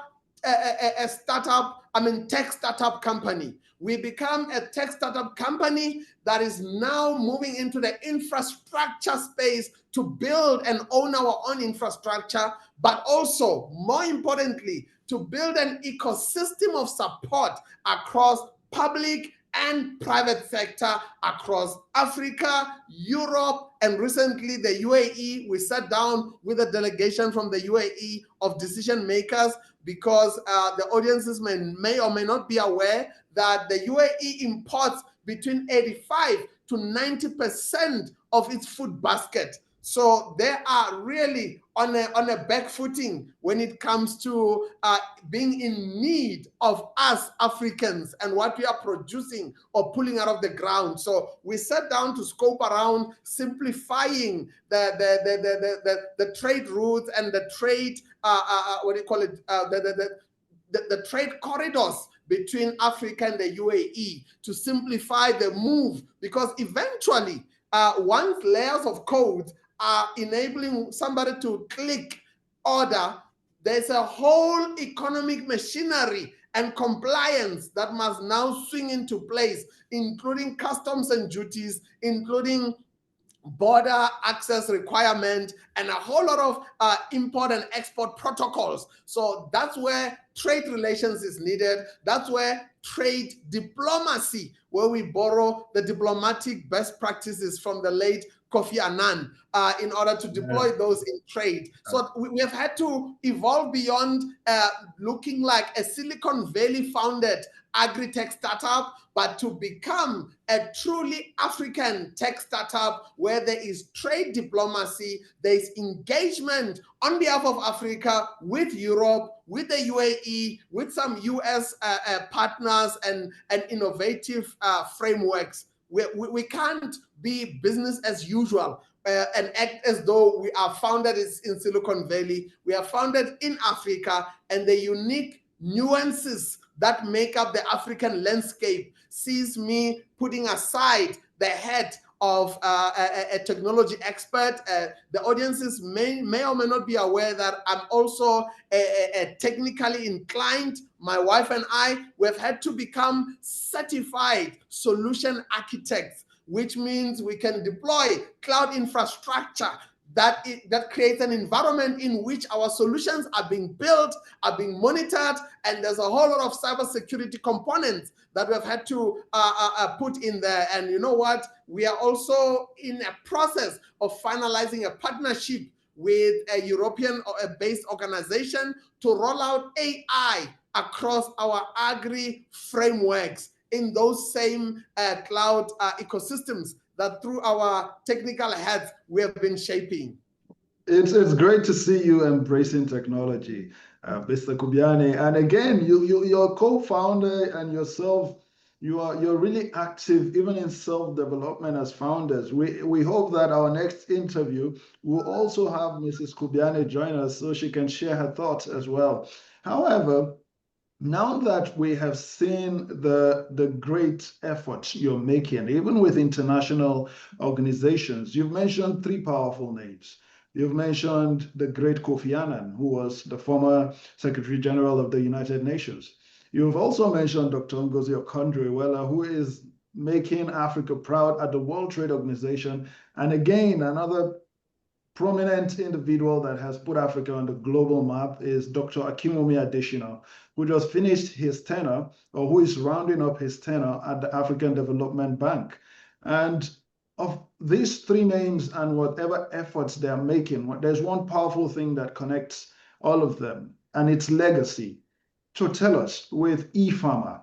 tech startup company. We become a tech startup company that is now moving into the infrastructure space to build and own our own infrastructure, but also, more importantly, to build an ecosystem of support across public and private sector across Africa, Europe, and recently the UAE. We sat down with a delegation from the UAE of decision makers, because the audiences may or may not be aware that the UAE imports between 85 to 90% of its food basket. So they are really on a back footing when it comes to being in need of us Africans and what we are producing or pulling out of the ground. So we sat down to scope around simplifying the trade routes and the trade the trade corridors between Africa and the UAE to simplify the move, because eventually once layers of code are enabling somebody to click order, there's a whole economic machinery and compliance that must now swing into place, including customs and duties, including border access requirement, and a whole lot of import and export protocols. So that's where trade relations is needed. That's where trade diplomacy, where we borrow the diplomatic best practices from the late Kofi Annan in order to deploy those in trade. So we have had to evolve beyond looking like a Silicon Valley founded agri-tech startup, but to become a truly African tech startup where there is trade diplomacy, there's engagement on behalf of Africa with Europe, with the UAE, with some US partners and innovative frameworks. We can't be business as usual and act as though we are founded in Silicon Valley. We are founded in Africa, and the unique nuances that make up the African landscape sees me putting aside the head of a technology expert. The audiences may or may not be aware that I'm also a technically inclined. My wife and I, we've had to become certified solution architects, which means we can deploy cloud infrastructure that creates an environment in which our solutions are being built, are being monitored, and there's a whole lot of cybersecurity components that we've had to put in there. And you know what? We are also in a process of finalizing a partnership with a European-based organization to roll out AI across our agri frameworks in those same cloud ecosystems that through our technical heads we have been shaping. It's great to see you embracing technology, Mr. Kubyane. And again, your co-founder and yourself, you're really active even in self-development as founders. We hope that our next interview will also have Mrs. Kubyane join us so she can share her thoughts as well. However, now that we have seen the great efforts you're making, even with international organizations, you've mentioned three powerful names. You've mentioned the great Kofi Annan, who was the former Secretary General of the United Nations. You've also mentioned Dr. Ngozi Okonjo-Iweala, who is making Africa proud at the World Trade Organization. And again, another prominent individual that has put Africa on the global map is Dr. Akinwumi Adesina, who just finished his tenure, or who is rounding up his tenure at the African Development Bank. And of these three names and whatever efforts they are making, there's one powerful thing that connects all of them, and it's legacy. So tell us, with eFAMA,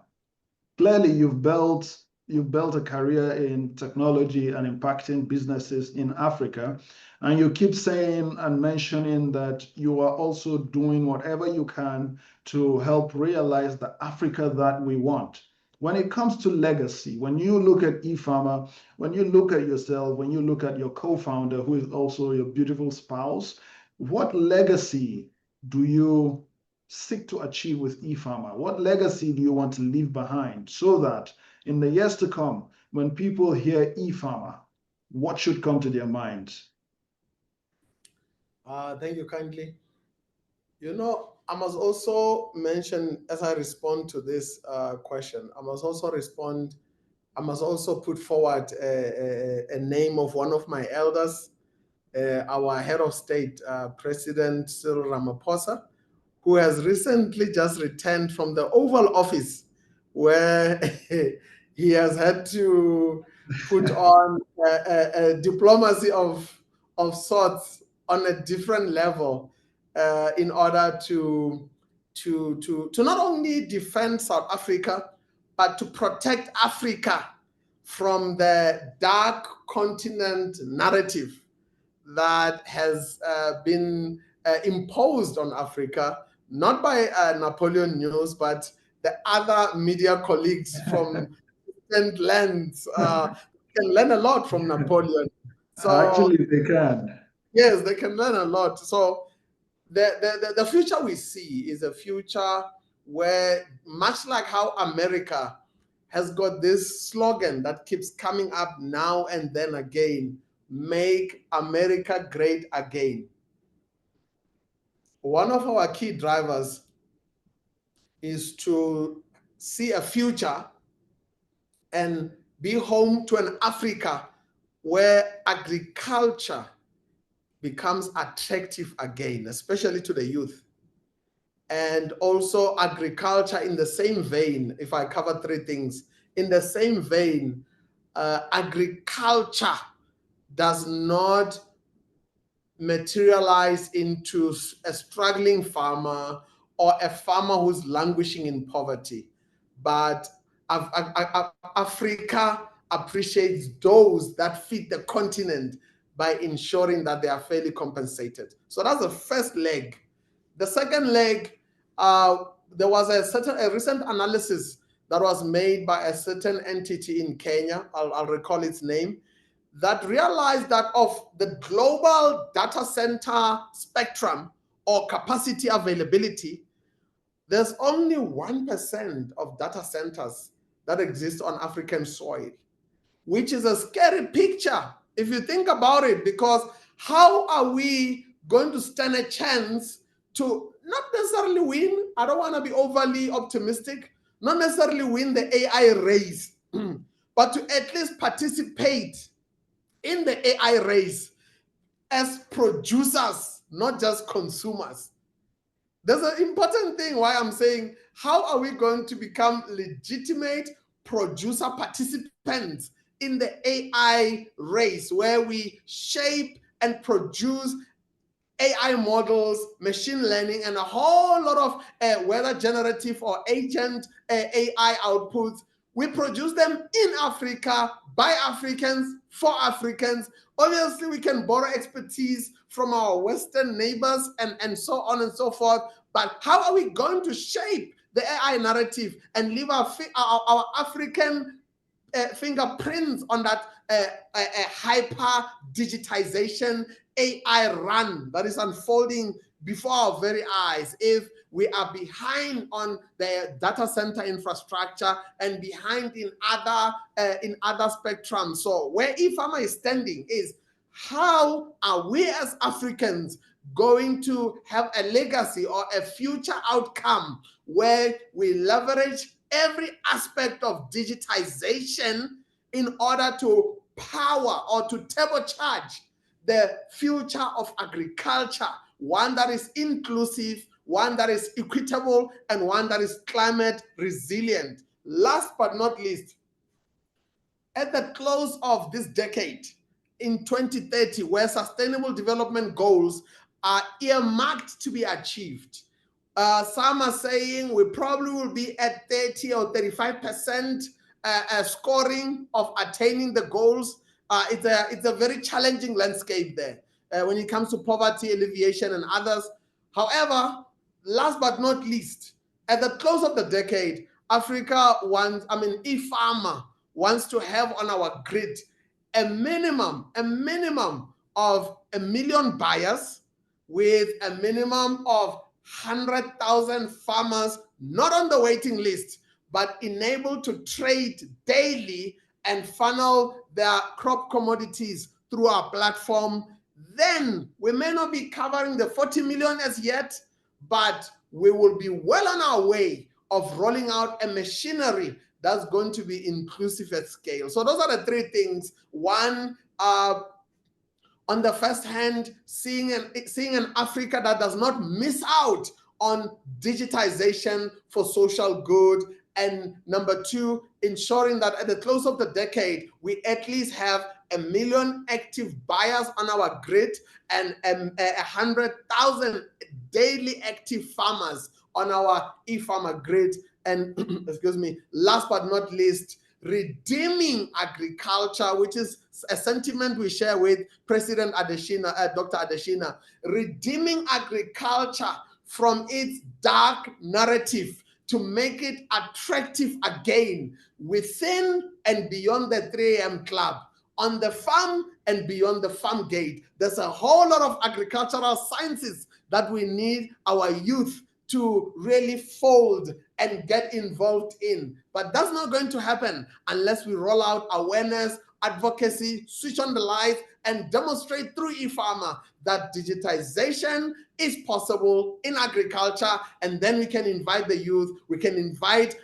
clearly you've built a career in technology and impacting businesses in Africa. And you keep saying and mentioning that you are also doing whatever you can to help realize the Africa that we want. When it comes to legacy, when you look at eFAMA, when you look at yourself, when you look at your co-founder, who is also your beautiful spouse, what legacy do you seek to achieve with eFAMA? What legacy do you want to leave behind so that in the years to come, when people hear eFAMA, what should come to their minds? Thank you kindly. You know, I must also mention, as I respond to this question, I must also put forward a name of one of my elders, our head of state, President Cyril Ramaphosa, who has recently just returned from the Oval Office, where he has had to put on a diplomacy of sorts on a different level in order to not only defend South Africa, but to protect Africa from the dark continent narrative that has been imposed on Africa, not by Napoleon News, but the other media colleagues from different lands can learn a lot from Napoleon. So actually, they can. Yes, they can learn a lot. So the future we see is a future where, much like how America has got this slogan that keeps coming up now and then again, make America great again. One of our key drivers is to see a future and be home to an Africa where agriculture becomes attractive again, especially to the youth. And also agriculture in the same vein, if I cover three things, in the same vein, agriculture does not materialize into a struggling farmer or a farmer who's languishing in poverty. But Africa appreciates those that feed the continent by ensuring that they are fairly compensated. So that's the first leg. The second leg, there was a recent analysis that was made by a certain entity in Kenya, I'll recall its name, that realized that of the global data center spectrum or capacity availability, there's only 1% of data centers that exist on African soil, which is a scary picture if you think about it, because how are we going to stand a chance to not necessarily win? I don't want to be overly optimistic, not necessarily win the AI race, but to at least participate in the AI race as producers, not just consumers. There's an important thing why I'm saying, how are we going to become legitimate producer participants in the AI race, where we shape and produce AI models, machine learning, and a whole lot of whether generative or agent AI outputs, We produce them in Africa, by Africans, for Africans. Obviously, we can borrow expertise from our Western neighbors and so on and so forth. But how are we going to shape the AI narrative and leave our African fingerprints on that hyper digitization AI run that is unfolding before our very eyes if we are behind on the data center infrastructure and behind in other spectrums? So where eFAMA is standing is, how are we as Africans going to have a legacy or a future outcome where we leverage every aspect of digitization in order to power or to turbocharge the future of agriculture, one that is inclusive, one that is equitable, and one that is climate resilient? Last but not least, at the close of this decade, in 2030, where sustainable development goals are earmarked to be achieved, some are saying we probably will be at 30 or 35% scoring of attaining the goals. It's a very challenging landscape there when it comes to poverty alleviation and others. However, last but not least, at the close of the decade, Africa wants, eFAMA wants to have on our grid a minimum of 1 million buyers with a minimum of 100,000 farmers, not on the waiting list, but enabled to trade daily and funnel their crop commodities through our platform. Then we may not be covering the 40 million as yet, but we will be well on our way of rolling out a machinery that's going to be inclusive at scale. So those are the three things. One, on the first hand, seeing an Africa that does not miss out on digitization for social good. And number two, ensuring that at the close of the decade, we at least have 1 million active buyers on our grid and 100,000 daily active farmers on our eFAMA grid. And excuse me, last but not least, redeeming agriculture, which is a sentiment we share with President Adesina, Dr. Adesina, redeeming agriculture from its dark narrative to make it attractive again within and beyond the 3 a.m. club, on the farm and beyond the farm gate. There's a whole lot of agricultural sciences that we need our youth to really fold and get involved in. But that's not going to happen unless we roll out awareness, advocacy, switch on the lights, and demonstrate through eFAMA that digitization is possible in agriculture. And then we can invite the youth, we can invite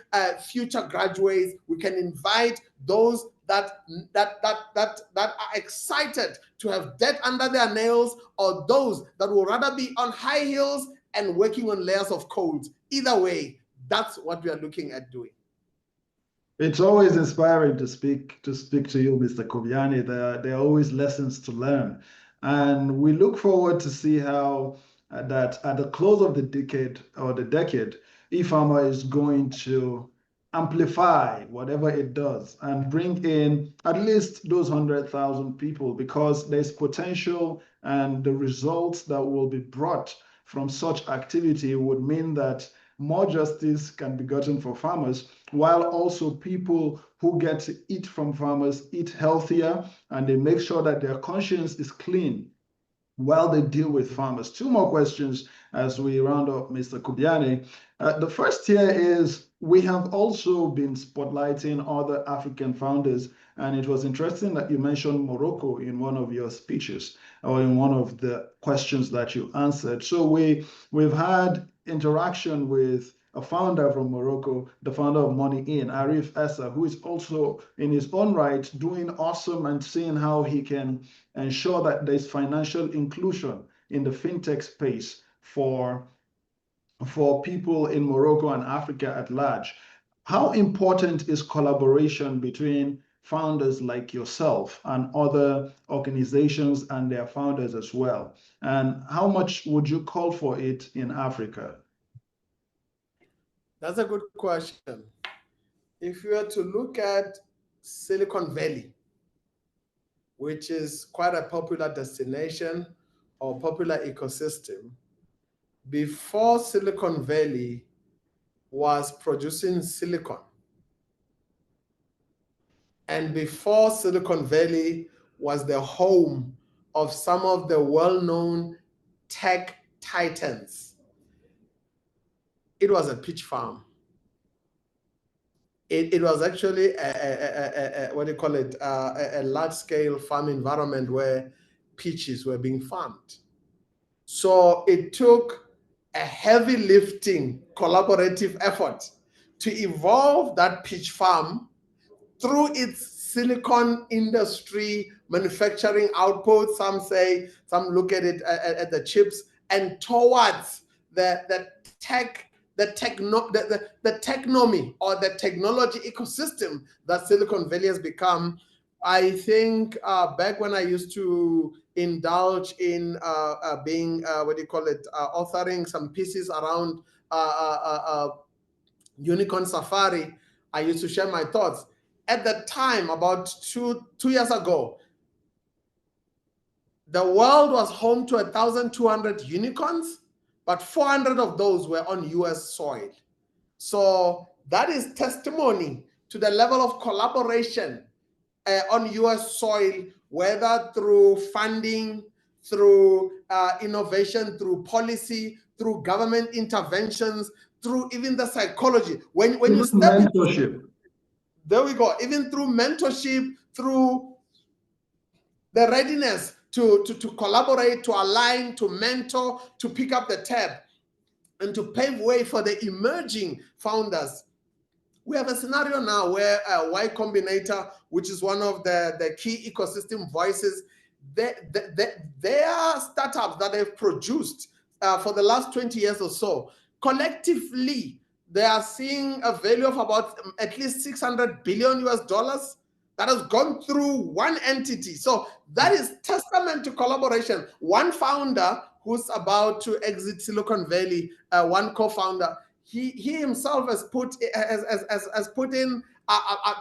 future graduates, we can invite those that are excited to have debt under their nails, or those that will rather be on high heels and working on layers of code. Either way, that's what we are looking at doing. It's always inspiring to speak to you, Mr. Kubyane. There are always lessons to learn. And we look forward to see how that at the close of the decade, eFAMA is going to amplify whatever it does and bring in at least those 100,000 people, because there's potential, and the results that will be brought from such activity would mean that more justice can be gotten for farmers, while also people who get to eat from farmers eat healthier, and they make sure that their conscience is clean while they deal with farmers. Two more questions as we round up, Mr. Kubyane. The first here is, we have also been spotlighting other African founders, and it was interesting that you mentioned Morocco in one of your speeches, or in one of the questions that you answered. So we've had interaction with a founder from Morocco, the founder of Money In, Arif Essa, who is also in his own right doing awesome, and seeing how he can ensure that there's financial inclusion in the fintech space for people in Morocco and Africa at large. How important is collaboration between founders like yourself and other organizations and their founders as well? And how much would you call for it in Africa? That's a good question. If you were to look at Silicon Valley, which is quite a popular destination or popular ecosystem, before Silicon Valley was producing silicon, and before Silicon Valley was the home of some of the well-known tech titans, it was a peach farm. It was actually what do you call it, a large-scale farm environment where peaches were being farmed. So it took a heavy lifting collaborative effort to evolve that peach farm through its silicon industry manufacturing output. Some say, some look at it at the chips, and towards the technomy or the technology ecosystem that Silicon Valley has become. I think back when I used to indulge in being, what do you call it, authoring some pieces around Unicorn Safari, I used to share my thoughts. At the time, about two years ago, the world was home to 1,200 unicorns, but 400 of those were on US soil. So that is testimony to the level of collaboration on US soil, whether through funding, through innovation, through policy, through government interventions, through even the psychology. When you step mentorship. There we go. Even through mentorship, through the readiness to collaborate, to align, to mentor, to pick up the tab, and to pave way for the emerging founders. We have a scenario now where Y Combinator, which is one of the key ecosystem voices, they are startups that they've produced for the last 20 years or so. Collectively, they are seeing a value of about at least 600 billion US dollars that has gone through one entity. So that is testament to collaboration. One founder who's about to exit Silicon Valley, one co-founder, he himself has put in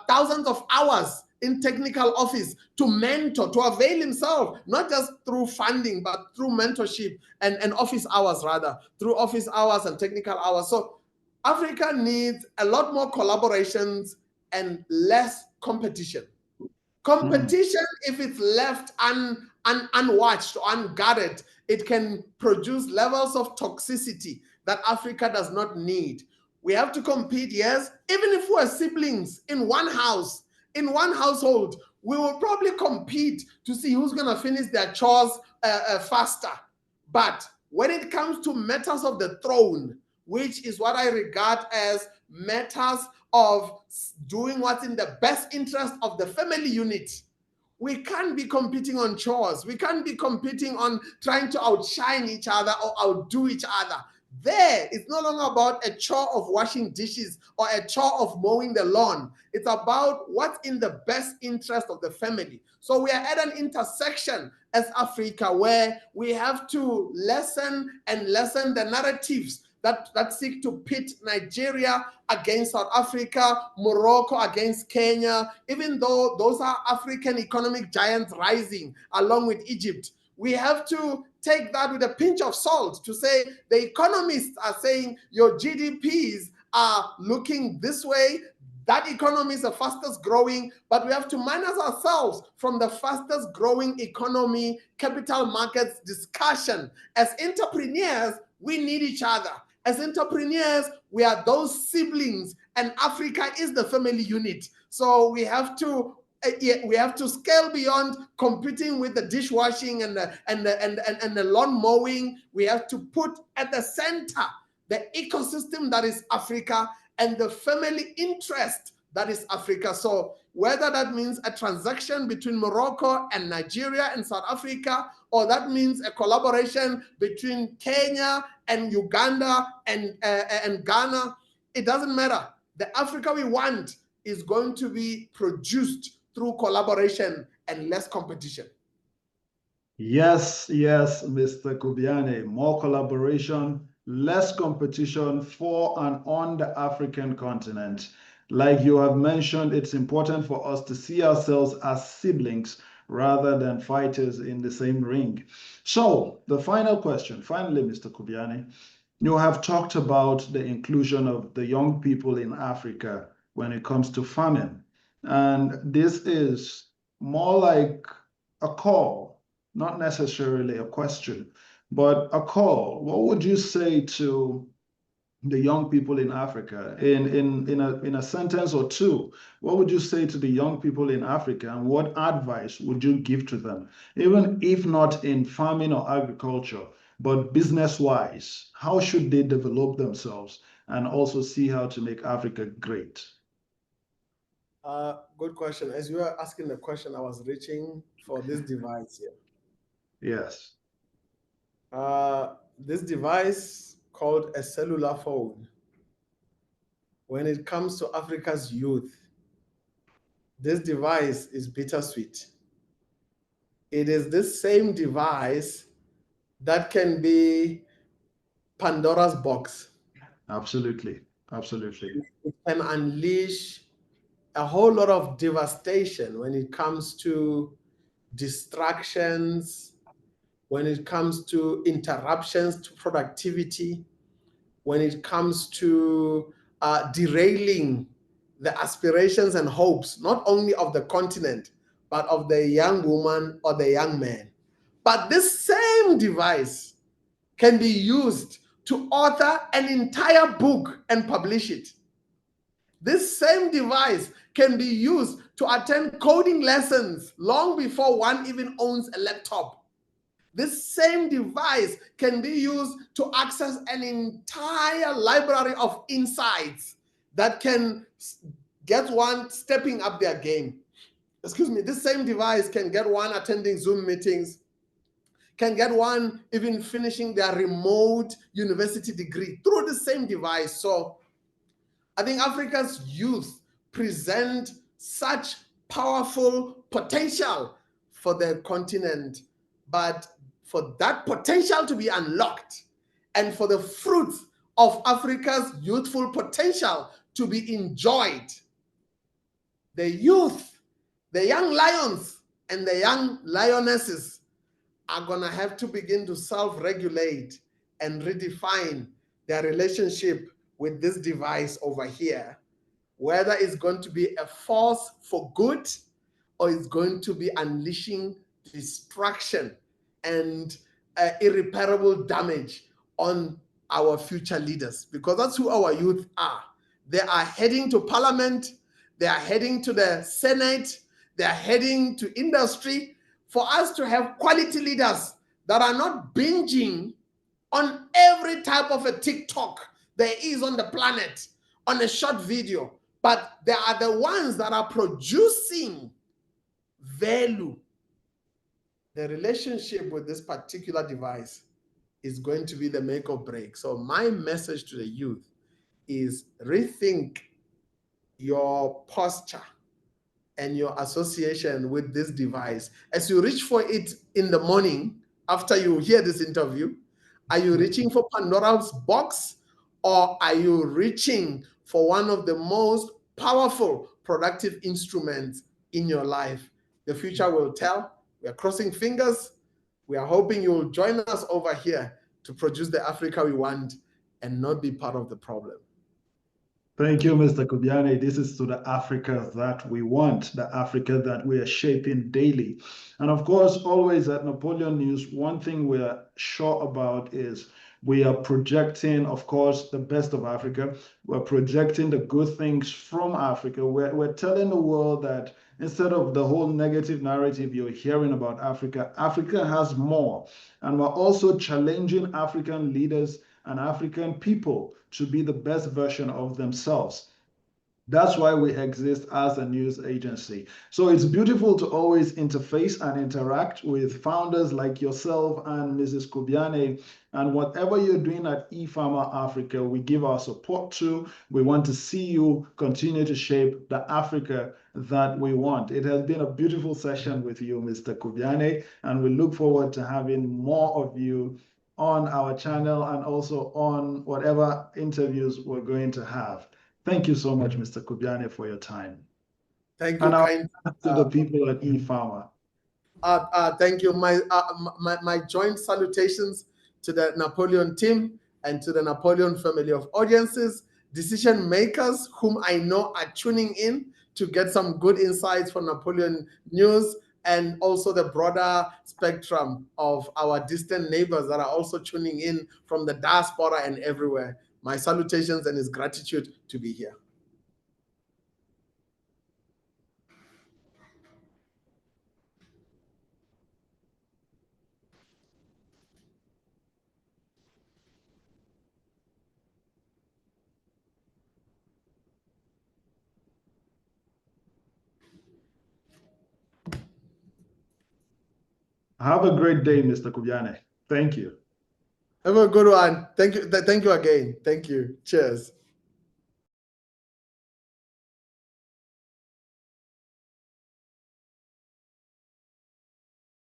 thousands of hours in technical office to mentor, to avail himself, not just through funding, but through mentorship and office hours, rather, through office hours and technical hours. So Africa needs a lot more collaborations and less competition. Competition, if it's left unwatched or unguarded, it can produce levels of toxicity that Africa does not need. We have to compete, yes. Even if we're siblings in one house, in one household, we will probably compete to see who's going to finish their chores faster. But when it comes to matters of the throne, which is what I regard as matters of doing what's in the best interest of the family unit, we can't be competing on chores. We can't be competing on trying to outshine each other or outdo each other. There, it's no longer about a chore of washing dishes or a chore of mowing the lawn. It's about what's in the best interest of the family. So we are at an intersection as Africa where we have to lessen the narratives that seek to pit Nigeria against South Africa, Morocco against Kenya, even though those are African economic giants rising along with Egypt. We have to take that with a pinch of salt to say the economists are saying your GDPs are looking this way. That economy is the fastest growing, but we have to minus ourselves from the fastest growing economy, capital markets discussion. As entrepreneurs, we need each other. As entrepreneurs, we are those siblings, and Africa is the family unit. So we have to scale beyond competing with the dishwashing and the lawn mowing. We have to put at the center the ecosystem that is Africa and the family interest that is Africa. So whether that means a transaction between Morocco and Nigeria and South Africa, or that means a collaboration between Kenya and Uganda and Ghana, it doesn't matter. The Africa we want is going to be produced through collaboration and less competition. Yes, Mr. KUBYANE, more collaboration, less competition for and on the African continent. Like you have mentioned, it's important for us to see ourselves as siblings rather than fighters in the same ring. So, the final question, finally, Mr. Kubyane, you have talked about the inclusion of the young people in Africa when it comes to farming. And this is more like a call, not necessarily a question, but a call. What would you say to the young people in Africa in a sentence or two? What would you say to the young people in Africa, and what advice would you give to them, even if not in farming or agriculture, but business wise? How should they develop themselves and also see how to make Africa great? Good question. As you were asking the question, I was reaching for this device here. Yes, This device called a cellular phone. When it comes to Africa's youth, this device is bittersweet. It is this same device that can be Pandora's box. absolutely, absolutely. It can unleash a whole lot of devastation when it comes to distractions, when it comes to interruptions to productivity, when it comes to derailing the aspirations and hopes, not only of the continent, but of the young woman or the young man. But this same device can be used to author an entire book and publish it. This same device can be used to attend coding lessons long before one even owns a laptop. This same device can be used to access an entire library of insights that can get one stepping up their game. Excuse me, this same device can get one attending Zoom meetings, can get one even finishing their remote university degree through the same device. So I think Africa's youth present such powerful potential for the continent, but for that potential to be unlocked and for the fruits of Africa's youthful potential to be enjoyed, the youth, the young lions and the young lionesses are going to have to begin to self-regulate and redefine their relationship with this device over here, whether it's going to be a force for good or it's going to be unleashing destruction and irreparable damage on our future leaders, because that's who our youth are. They are heading to parliament, they are heading to the Senate, they are heading to industry. For us to have quality leaders that are not binging on every type of a TikTok there is on the planet, on a short video, but they are the ones that are producing value. The relationship with this particular device is going to be the make or break. So my message to the youth is rethink your posture and your association with this device. As you reach for it in the morning after you hear this interview, are you reaching for Pandora's box, or are you reaching for one of the most powerful productive instruments in your life? The future will tell. We are crossing fingers. We are hoping you will join us over here to produce the Africa we want and not be part of the problem. Thank you, Mr. Kubyane. This is to the Africa that we want, the Africa that we are shaping daily. And of course, always at Napoleon News, one thing we are sure about is we are projecting, of course, the best of Africa. We're projecting the good things from Africa. We're telling the world that instead of the whole negative narrative you're hearing about Africa, Africa has more. And we're also challenging African leaders and African people to be the best version of themselves. That's why we exist as a news agency. So it's beautiful to always interface and interact with founders like yourself and Mrs. Kubyane. And whatever you're doing at eFAMA Africa, we give our support to. We want to see you continue to shape the Africa that we want. It has been a beautiful session with you, Mr. Kubyane, and we look forward to having more of you on our channel and also on whatever interviews we're going to have. Thank you so much, Mr. Kubyane, for your time. Thank you, And I'll kind. to the people at eFAMA. Thank you. My joint salutations to the Napoleon team and to the Napoleon family of audiences, decision makers whom I know are tuning in to get some good insights from Napoleon News, and also the broader spectrum of our distant neighbors that are also tuning in from the diaspora and everywhere. My salutations and his gratitude to be here. Have a great day, Mr. Kubyane. Thank you. Have a good one. Thank you. Thank you again. Thank you. Cheers.